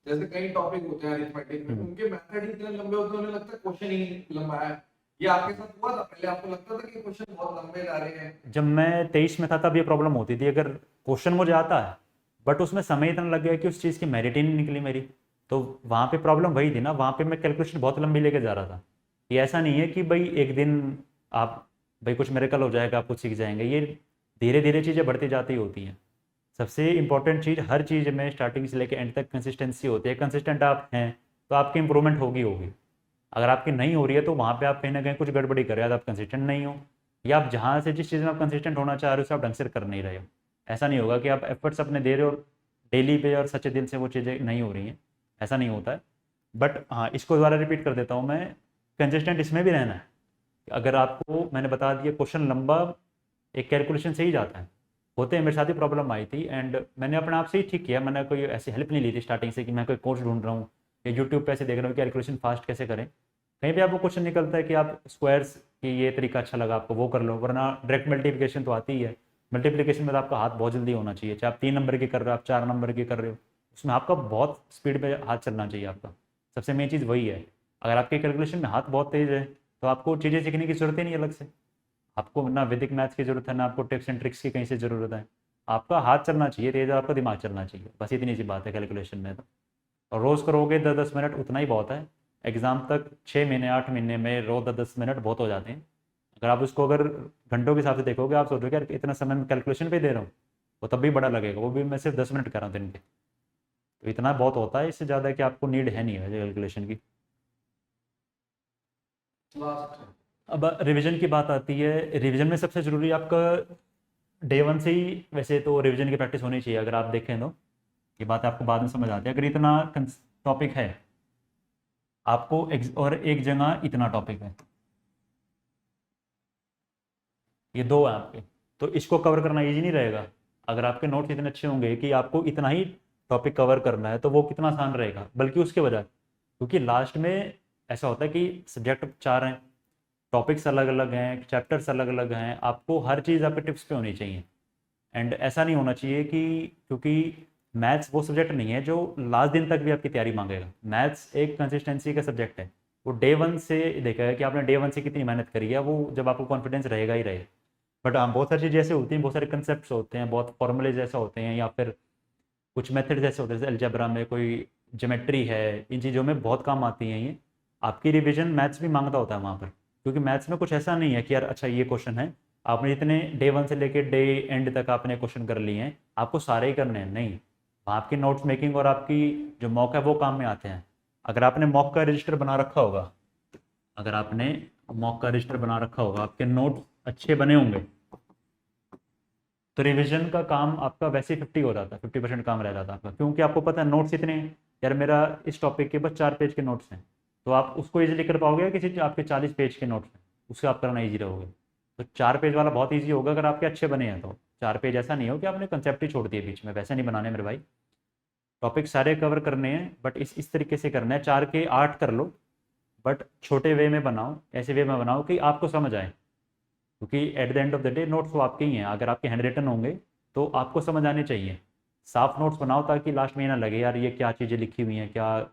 जैसे कई टॉपिक होते हैं अरिथमेटिक में, उनके मेथड ही इतने लंबे होते हैं, उन्हें लगता है क्वेश्चन ही लंबा है। ये आपके साथ हुआ था पहले, आपको लगता था कि क्वेश्चन बहुत लंबे जा रहे हैं? जब मैं 23 में था तब ये प्रॉब्लम होती थी, अगर क्वेश्चन मुझे आता है बट उसमें समय इतना लग गया कि उस चीज़ की मेरिट ही नहीं निकली मेरी, तो वहाँ पे प्रॉब्लम वही थी ना, वहाँ पे मैं कैलकुलेशन बहुत लंबी लेके जा रहा था। ये ऐसा नहीं है कि भाई एक दिन आप भाई कुछ मेरेकल हो जाएगा, आप कुछ सीख जाएंगे, ये धीरे धीरे चीज़ें बढ़ती जाती होती हैं। सबसे इंपॉर्टेंट चीज़ हर चीज़ में स्टार्टिंग से लेकर एंड तक कंसिस्टेंसी होती है। कंसिस्टेंट आप हैं तो आपकी इंप्रूवमेंट होगी। अगर आपकी नहीं हो रही है तो वहाँ पे आप कहीं ना कहीं कुछ गड़बड़ी कर रहे हो, आप कंसिस्टेंट नहीं हो, या आप जहाँ से जिस चीज़ में आप कंसिस्टेंट होना चाह रहे हो उसे आप ढंग से कर नहीं रहे हो। ऐसा नहीं होगा कि आप एफर्ट्स अपने दे रहे हो डेली पे और सच्चे दिल से वो चीज़ें नहीं हो रही हैं, ऐसा नहीं होता है। बट हाँ, इसको दोबारा रिपीट कर देता हूँ मैं, कंसिस्टेंट इसमें भी रहना है। अगर आपको मैंने बता दिया क्वेश्चन लंबा एक कैलकुलेशन से ही जाता है, होते हैं, मेरे साथ ही प्रॉब्लम आई थी एंड मैंने अपने आप से ही ठीक किया, मैंने कोई ऐसी हेल्प नहीं ली थी स्टार्टिंग से कि मैं कोई कोर्स ढूंढ रहा हूँ या यूट्यूब पे ऐसे देख रहा हूँ कैलकुलेशन फास्ट कैसे करें। कहीं पे आपको क्वेश्चन निकलता है कि आप स्क्वायर्स की ये तरीका अच्छा लगा आपको, वो कर लो, वरना डायरेक्ट मल्टीप्लिकेशन तो आती ही है। मल्टीप्लिकेशन में तो आपका हाथ बहुत जल्दी होना चाहिए, चाहे आप 3 नंबर की कर रहे हो, आप 4 नंबर की कर रहे हो, उसमें आपका बहुत स्पीड पे हाथ चलना चाहिए आपका, सबसे मेन चीज़ वही है। अगर आपके कैलकुलेशन में हाथ बहुत तेज़ है तो आपको चीज़ें सीखने की ज़रूरत ही नहीं अलग से, आपको ना वैदिक मैथ्स की ज़रूरत है, ना आपको टिप्स एंड ट्रिक्स की कहीं से ज़रूरत है, आपका हाथ चलना चाहिए तेज़, आपका दिमाग चलना चाहिए, बस इतनी सी बात है कैलकुलेशन में तो। और रोज़ करोगे 10-10 मिनट उतना ही बहुत है। एग्ज़ाम तक 6 महीने 8 महीने में रोज़ 10-10 मिनट बहुत हो जाते हैं। अगर आप उसको अगर घंटों के हिसाब से देखोगे, आप सोचोगे यार इतना समय मैं कैलकुलेशन पे दे रहा हूँ, वो तब भी बड़ा लगेगा, वो भी मैं सिर्फ 10 मिनट कर रहा हूँ दिन के, तो इतना बहुत होता है, इससे ज़्यादा कि आपको नीड है नहीं है कैलकुलेशन की। लास्ट। अब रिवीजन की बात आती है, रिवीजन में सबसे ज़रूरी आपका डे वन से ही वैसे तो रिवीजन की प्रैक्टिस होनी चाहिए, अगर आप देखें तो ये बात आपको बाद में समझ आती है। अगर इतना टॉपिक है आपको और एक जगह इतना टॉपिक है, ये दो है आपके, तो इसको कवर करना इजी नहीं रहेगा। अगर आपके नोट्स इतने अच्छे होंगे कि आपको इतना ही टॉपिक कवर करना है तो वो कितना आसान रहेगा, बल्कि उसके बजाय, क्योंकि लास्ट में ऐसा होता है कि सब्जेक्ट चार हैं, टॉपिक्स अलग अलग हैं, चैप्टर्स अलग अलग हैं, आपको हर चीज़ आपके टिप्स पे होनी चाहिए। एंड ऐसा नहीं होना चाहिए कि, क्योंकि मैथ्स वो सब्जेक्ट नहीं है जो लास्ट दिन तक भी आपकी तैयारी मांगेगा। मैथ्स एक कंसिस्टेंसी का सब्जेक्ट है, वो डे वन से देखा है कि आपने डे वन से कितनी मेहनत करी है, वो जब आपको कॉन्फिडेंस रहेगा ही रहेगा। बट हाँ, बहुत सारी चीज़ें ऐसे होती हैं, बहुत सारे कंसेप्ट होते हैं, बहुत फॉर्मूले जैसे होते हैं, या फिर कुछ मेथड जैसे होते हैं, जैसे अलजेब्रा में कोई ज्योमेट्री है, इन चीज़ों में बहुत काम आती हैं ये। आपकी रिवीजन मैथ्स भी मांगता होता है वहाँ पर, क्योंकि मैथ्स में कुछ ऐसा नहीं है कि यार अच्छा ये क्वेश्चन है, आपने जितने डे वन से लेके डे एंड तक आपने क्वेश्चन कर लिए हैं, आपको सारे ही करने हैं, नहीं। आपकी नोट्स मेकिंग और आपकी जो मॉक है वो काम में आते हैं। अगर आपने मॉक का रजिस्टर बना रखा होगा, अगर आपने मॉक का रजिस्टर बना रखा होगा, आपके नोट्स अच्छे बने होंगे, तो रिवीजन का काम आपका वैसे ही 50 हो जाता है, 50% काम रह जाता है आपका, क्योंकि आपको पता है नोट्स इतने हैं। यार मेरा इस टॉपिक के बस 4 पेज के नोट्स हैं, तो आप उसको इजीली कर पाओगे, या किसी आपके 40 पेज के नोट्स हैं उससे आप करना ईजी रहोगे। तो 4 पेज वाला बहुत ईजी होगा अगर आपके अच्छे बने हैं तो। 4 पेज ऐसा नहीं हो कि आपने कंसेप्ट ही छोड़ दिए बीच में, वैसे नहीं बनाने मेरे भाई। टॉपिक सारे कवर करने हैं, बट इस तरीके से करना है, 4 के 8 कर लो, बट छोटे वे में बनाओ, ऐसे वे में बनाओ कि आपको समझ आए, क्योंकि at the end of the day notes वो आपके ही हैं। अगर आपके हैंड रिटन होंगे तो आपको समझ आने चाहिए। साफ नोट्स बनाओ ताकि लास्ट में ये ना लगे यार ये क्या चीज़ें लिखी हुई हैं, क्या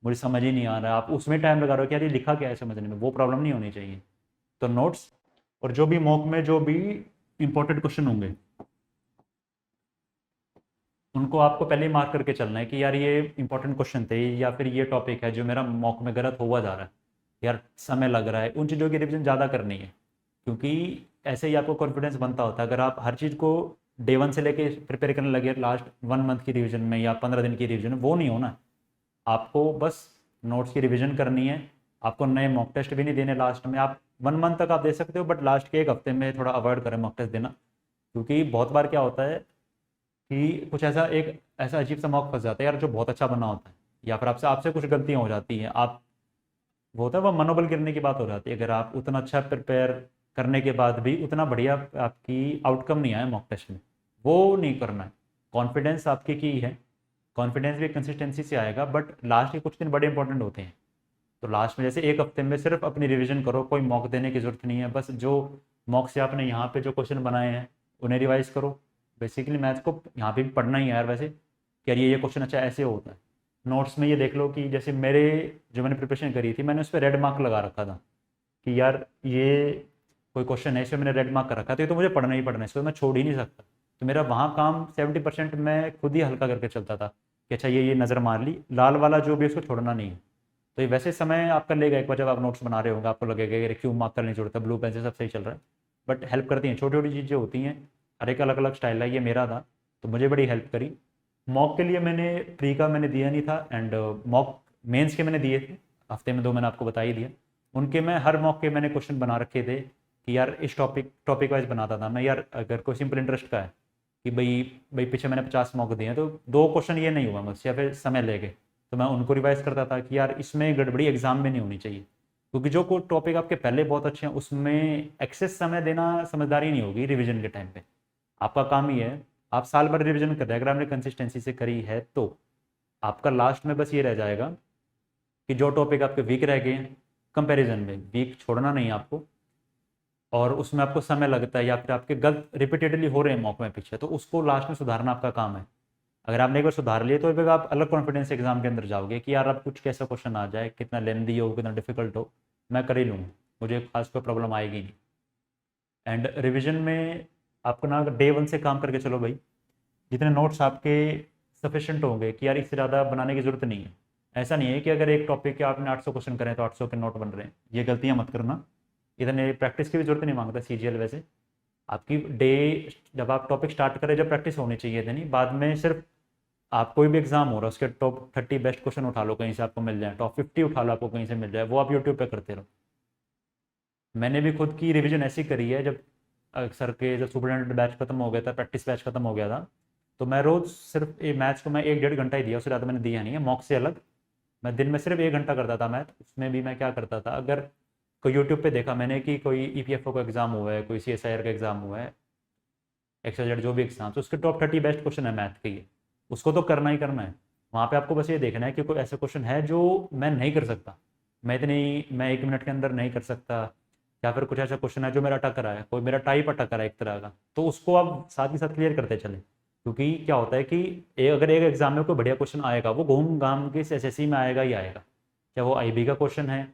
मुझे समझ ही नहीं आ रहा है, आप उसमें टाइम लगा रहे हो कि यार ये लिखा क्या है समझने में, वो प्रॉब्लम नहीं होनी चाहिए। तो नोट्स और जो भी मॉक में जो भी इंपॉर्टेंट क्वेश्चन होंगे उनको आपको पहले ही मार्क करके चलना है कि यार ये इंपॉर्टेंट क्वेश्चन थे, या फिर ये टॉपिक है जो मेरा मॉक में गलत हुआ जा रहा है, यार समय लग रहा है, उन चीज़ों की रिविजन ज़्यादा करनी है। क्योंकि ऐसे ही आपको कॉन्फिडेंस बनता होता है। अगर आप हर चीज़ को डे वन से लेके प्रिपेयर करने लगे लास्ट 1 मंथ की रिवीजन में या 15 दिन की रिवीजन में, वो नहीं होना। आपको बस नोट्स की रिवीजन करनी है, आपको नए मॉक टेस्ट भी नहीं देने लास्ट में। आप 1 मंथ तक आप दे सकते हो, बट लास्ट के 1 हफ्ते में थोड़ा अवॉइड करें मॉक टेस्ट देना, क्योंकि बहुत बार क्या होता है कि कुछ ऐसा अजीब सा मॉक फंस जाता है यार जो बहुत अच्छा बना होता है, या फिर आपसे आपसे कुछ गलतियाँ हो जाती हैं, आप वो होता है वो मनोबल गिरने की बात हो जाती है। अगर आप उतना अच्छा प्रिपेयर करने के बाद भी उतना बढ़िया आपकी आउटकम नहीं आया मॉक टेस्ट में, वो नहीं करना है। कॉन्फिडेंस आपकी की है, कॉन्फिडेंस भी कंसिस्टेंसी से आएगा, बट लास्ट के कुछ दिन बड़े इंपॉर्टेंट होते हैं। तो लास्ट में जैसे 1 हफ्ते में सिर्फ अपनी रिवीजन करो, कोई मॉक देने की जरूरत नहीं है, बस जो मॉक से आपने यहाँ पे जो क्वेश्चन बनाए हैं उन्हें रिवाइज करो। बेसिकली मैथ्स को यहाँ पे भी पढ़ना ही है यार वैसे, कि यार ये क्वेश्चन अच्छा ऐसे होता है। नोट्स में ये देख लो कि जैसे मेरे जो मैंने प्रिपरेशन करी थी मैंने उस पर रेड मार्क लगा रखा था कि यार ये कोई क्वेश्चन है इसमें मैंने रेड मार्क कर रखा था, ये तो मुझे पढ़ना ही पढ़ना है, इसको मैं छोड़ ही नहीं सकता। तो मेरा वहाँ काम 70% मैं खुद ही हल्का करके चलता था कि अच्छा ये नज़र मार ली, लाल वाला जो भी उसको छोड़ना नहीं है। तो ये वैसे समय आपका लेगा, एक बार जब आप नोट्स बना रहे होंगे आपको लगेगा कि क्यों मार्क करने की जरूरत है, ब्लू पेन से सब सही चल रहा है। बट हेल्प करती हैं, छोटी छोटी चीज़ें होती हैं, हर एक अलग अलग स्टाइल है, ये मेरा था तो मुझे बड़ी हेल्प करी। मॉक के लिए मैंने प्री का मैंने दिया नहीं था, एंड मॉक मेंस के मैंने दिए थे, हफ्ते में 2 मैंने आपको बता ही दिया। उनके मैं हर मॉक के मैंने क्वेश्चन बना रखे थे कि यार इस टॉपिक वाइज बनाता था मैं। यार अगर कोई सिंपल इंटरेस्ट का है कि भाई भाई पीछे मैंने 50 मॉक दिए हैं तो 2 क्वेश्चन ये नहीं हुआ मुझसे या फिर समय ले गए, तो मैं उनको रिवाइज करता था कि यार इसमें गड़बड़ी एग्जाम में नहीं होनी चाहिए। क्योंकि जो कोई टॉपिक आपके पहले बहुत अच्छे हैं उसमें एक्सेस समय देना समझदारी नहीं होगी रिविजन के टाइम पे। आपका काम ही है आप साल भर रिविजन कर रहे हैं, अगर आपने कंसिस्टेंसी से करी है तो आपका लास्ट में बस ये रह जाएगा कि जो टॉपिक आपके वीक रह गए हैं कंपैरिजन में, वीक छोड़ना नहीं है आपको, और उसमें आपको समय लगता है या फिर आपके गलत रिपीटेडली हो रहे हैं मौके में पीछे, तो उसको लास्ट में सुधारना आपका काम है। अगर आपने एक बार सुधार लिए तो एक बार आप अलग कॉन्फिडेंस एग्जाम के अंदर जाओगे कि यार अब कुछ कैसा क्वेश्चन आ जाए, कितना लेंदी हो कितना डिफिकल्ट हो, मैं कर ही लूँगा, मुझे खास कोई प्रॉब्लम आएगी नहीं। एंड रिविजन में आपको ना डे वन से काम करके चलो भाई, जितने नोट्स आपके सफिशेंट होंगे कि यार इससे ज़्यादा बनाने की ज़रूरत नहीं है। ऐसा नहीं है कि अगर एक टॉपिक के आपने 800 क्वेश्चन करें तो 800 के नोट बन रहे हैं, ये गलतियाँ मत करना। इतने प्रैक्टिस की भी जरूरत नहीं मांगता सीजीएल वैसे। आपकी डे जब आप टॉपिक स्टार्ट करें जब प्रैक्टिस होनी चाहिए इतनी, बाद में सिर्फ आप कोई भी एग्जाम हो रहा है उसके टॉप 30 बेस्ट क्वेश्चन उठा लो कहीं से आपको मिल जाए, टॉप 50 उठा लो आपको कहीं से मिल जाए, वो आप यूट्यूब पे करते रहो। मैंने भी खुद की रिवीजन ऐसी करी है, जब सर के जब सुपरटेंडेंट बैच खत्म हो गया था, प्रैक्टिस बैच खत्म हो गया था, तो मैं रोज़ सिर्फ ये मैथ्स को मैं 1-1.5 घंटा ही दिया, उससे ज़्यादा मैंने दिया नहीं है मॉक से अलग। मैं दिन में सिर्फ 1 घंटा करता था मैथ। उसमें भी मैं क्या करता था, अगर कोई यूट्यूब पे देखा मैंने कि कोई ईपीएफओ का एग्ज़ाम हुआ है, कोई सीएसआईआर का एग्ज़ाम हुआ है, XYZ जो भी एग्जाम, तो उसके टॉप 30 बेस्ट क्वेश्चन है मैथ के, ये उसको तो करना ही करना है। वहाँ पे आपको बस ये देखना है कि कोई ऐसे क्वेश्चन है जो मैं नहीं कर सकता, मैं 1 मिनट के अंदर नहीं कर सकता, या फिर कुछ ऐसा क्वेश्चन है जो मेरा अटक रहा है, कोई मेरा टाइप अटक रहा है एक तरह का, तो उसको आप साथ ही साथ क्लियर करते चले। क्योंकि क्या होता है कि अगर एक एग्जाम में कोई बढ़िया क्वेश्चन आएगा, वो घूम घाम के एसएससी में आएगा ही आएगा, चाहे वो आईबी का क्वेश्चन है,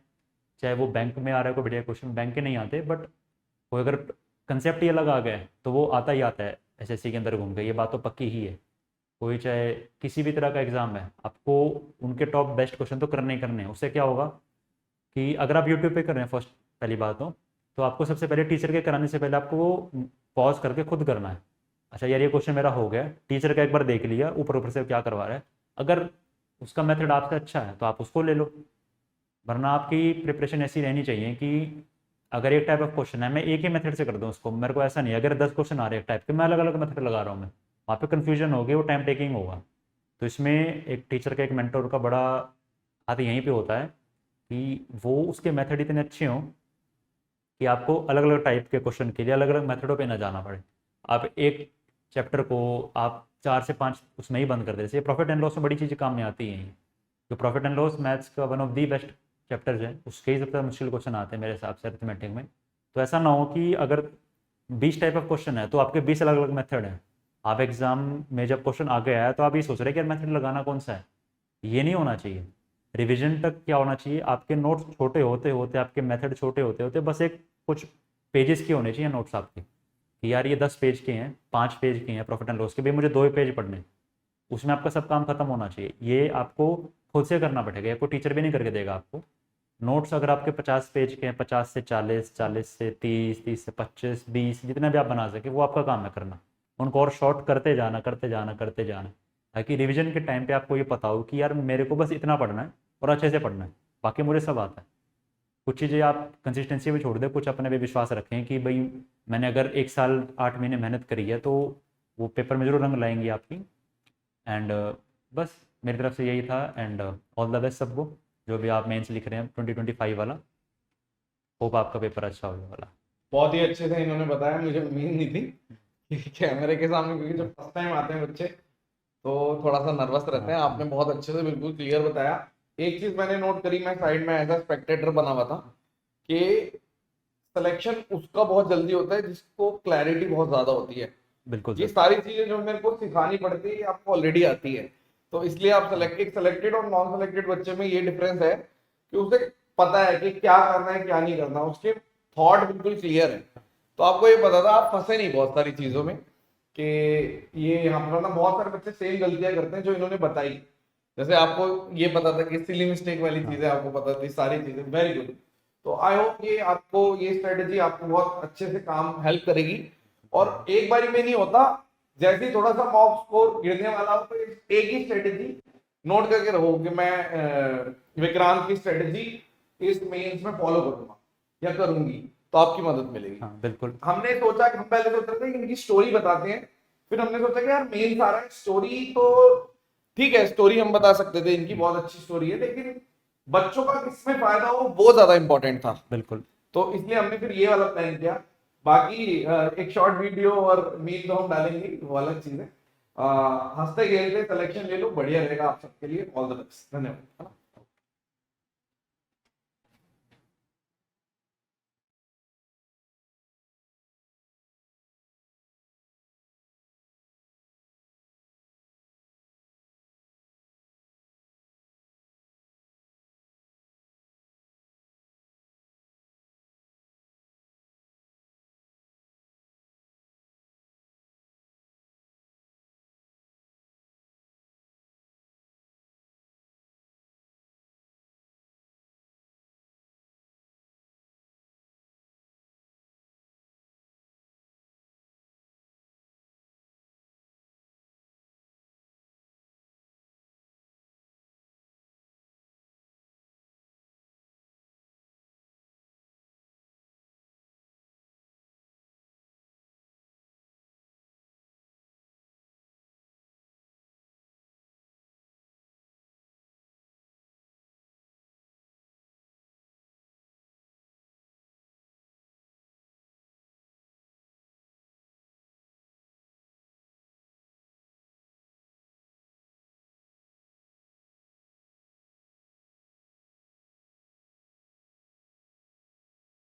चाहे वो बैंक में आ रहा है कोई बढ़िया क्वेश्चन, बैंक के नहीं आते, बट कोई अगर कंसेप्ट ही अलग आ गया है तो वो आता ही आता है एसएससी के अंदर घूम के, ये बात तो पक्की ही है। कोई चाहे किसी भी तरह का एग्जाम है, आपको उनके टॉप बेस्ट क्वेश्चन तो करने ही करने हैं। उससे क्या होगा कि अगर आप यूट्यूब पे कर रहे हैं फर्स्ट पहली बात तो आपको सबसे पहले टीचर के कराने से पहले आपको वो पॉज करके खुद करना है। अच्छा यार ये क्वेश्चन मेरा हो गया, टीचर का एक बार देख लिया ऊपर ऊपर से क्या करवा रहा है, अगर उसका मेथड आपसे अच्छा है तो आप उसको ले लो, वरना आपकी प्रिपरेशन ऐसी रहनी चाहिए कि अगर एक टाइप ऑफ क्वेश्चन है मैं एक ही मेथड से कर दूं उसको, मेरे को ऐसा नहीं है अगर 10 क्वेश्चन आ रहे हैं एक टाइप के, मैं अलग अलग मेथड लगा रहा हूँ, मैं वहाँ पे कन्फ्यूजन होगी, वो टाइम टेकिंग होगा। तो इसमें एक टीचर का, एक मेंटर का बड़ा हाथ यहीं पे होता है कि वो उसके मेथड इतने अच्छे हों कि आपको अलग अलग टाइप के क्वेश्चन के लिए अलग अलग मेथडों पे ना जाना पड़े। आप एक चैप्टर को आप 4 से 5 उसमें ही बंद कर दे, जैसे प्रॉफिट एंड लॉस में बड़ी चीज़ें काम नहीं आती हैं। जो प्रॉफिट एंड लॉस मैथ्स का one of the best chapters है, उसके ही सबसे ज़्यादा मुश्किल क्वेश्चन आते हैं मेरे हिसाब से अरिथमेटिक में। तो ऐसा ना हो कि अगर 20 टाइप ऑफ क्वेश्चन है तो आपके 20 अलग अलग मेथड हैं, आप एग्जाम में जब क्वेश्चन आगे आया तो आप ये सोच रहे हैं कि यार मेथड लगाना कौन सा है, ये नहीं होना चाहिए। रिवीजन तक क्या होना चाहिए, आपके नोट्स छोटे होते होते, आपके मेथड छोटे होते होते, बस एक कुछ पेजेस के होने चाहिए नोट्स आपके, कि यार ये 10 पेज के हैं, 5 पेज के हैं प्रॉफिट एंड लॉस के, भाई मुझे 2 ही पेज पढ़ने, उसमें आपका सब काम खत्म होना चाहिए। ये आपको खुद से करना पड़ेगा, ये कोई टीचर भी नहीं करके देगा आपको। नोट्स अगर आपके 50 पेज के हैं, 50 से 40, 40 से 30, 30 से 25, 20 जितने भी आप बना सके वो आपका काम है करना, उनको और शॉर्ट करते जाना करते जाना करते जाना, ताकि रिवीजन के टाइम पे आपको ये पता हो कि यार मेरे को बस इतना पढ़ना है और अच्छे से पढ़ना है, बाकी मुझे सब आता है। कुछ चीज़ें आप कंसिस्टेंसी में छोड़ दें, कुछ अपने पे विश्वास रखें कि भाई मैंने अगर 1 साल 8 महीने मेहनत करी है तो वो पेपर में जरूर रंग लाएंगी आपकी। एंड बस मेरी तरफ से यही था, एंड ऑल द बेस्ट सबको जो भी आप मेंस लिख रहे हैं 2025 वाला, होप आपका पेपर अच्छा होने वाला। बहुत ही अच्छे से इन्होंने बताया, मुझे उम्मीद नहीं थी कि कैमरे के सामने, क्योंकि जब फर्स्ट टाइम आते हैं बच्चे तो थोड़ा सा नर्वस रहते हैं। आपने बहुत अच्छे से बिल्कुल क्लियर बताया। एक चीज मैंने नोट करी, मैं साइड में एज अ स्पेक्टेटर बना हुआ था, कि सिलेक्शन उसका बहुत जल्दी होता है जिसको क्लैरिटी बहुत ज्यादा होती है। बिल्कुल ये सर। सारी चीजें जो मेरे को सिखानी पड़ती है ये आपको ऑलरेडी आती है, तो इसलिए आप सेलेक्टेड और नॉन सेलेक्टेड बच्चे में ये डिफरेंस है कि उसे पता है कि क्या करना है क्या नहीं करना, उसके थॉट बिल्कुल क्लियर है। तो आपको ये पता था, आप फंसे नहीं बहुत सारी चीजों में कि ये यहाँ पर ना बहुत सारे बच्चे सेम गलतियां करते हैं जो इन्होंने बताई। जैसे आपको ये पता था कि सिली मिस्टेक वाली चीजें आपको पता थी, सारी चीजें वेरी गुड। तो आई होप ये आपको, ये स्ट्रेटेजी आपको बहुत अच्छे से काम हेल्प करेगी। और एक बारी में नहीं होता, जैसे ही थोड़ा सा मॉक स्कोर गिरने वाला हो तो एक ही स्ट्रेटेजी नोट करके रहो कि मैं विक्रांत की स्ट्रेटेजी इस मेंस में फॉलो करूंगा या करूंगी, तो आपकी मदद मिलेगी। हाँ बिल्कुल। हमने सोचा कि हम पहले सोच रहे थे कि इनकी स्टोरी बताते हैं, फिर हमने सोचा कि यार मेंस आ रहा है, स्टोरी तो ठीक है, स्टोरी हम बता सकते थे, इनकी बहुत अच्छी स्टोरी है, लेकिन बच्चों का किसमें फायदा हो वो ज्यादा इंपॉर्टेंट था। बिल्कुल। तो इसलिए हमने फिर ये वाला प्लान किया। बाकी एक शॉर्ट वीडियो और मीम तो हम डालेंगे, वो अलग चीज है। हंसते खेलते सिलेक्शन ले लो, बढ़िया रहेगा आप सबके लिए। ऑल द बेस्ट, धन्यवाद।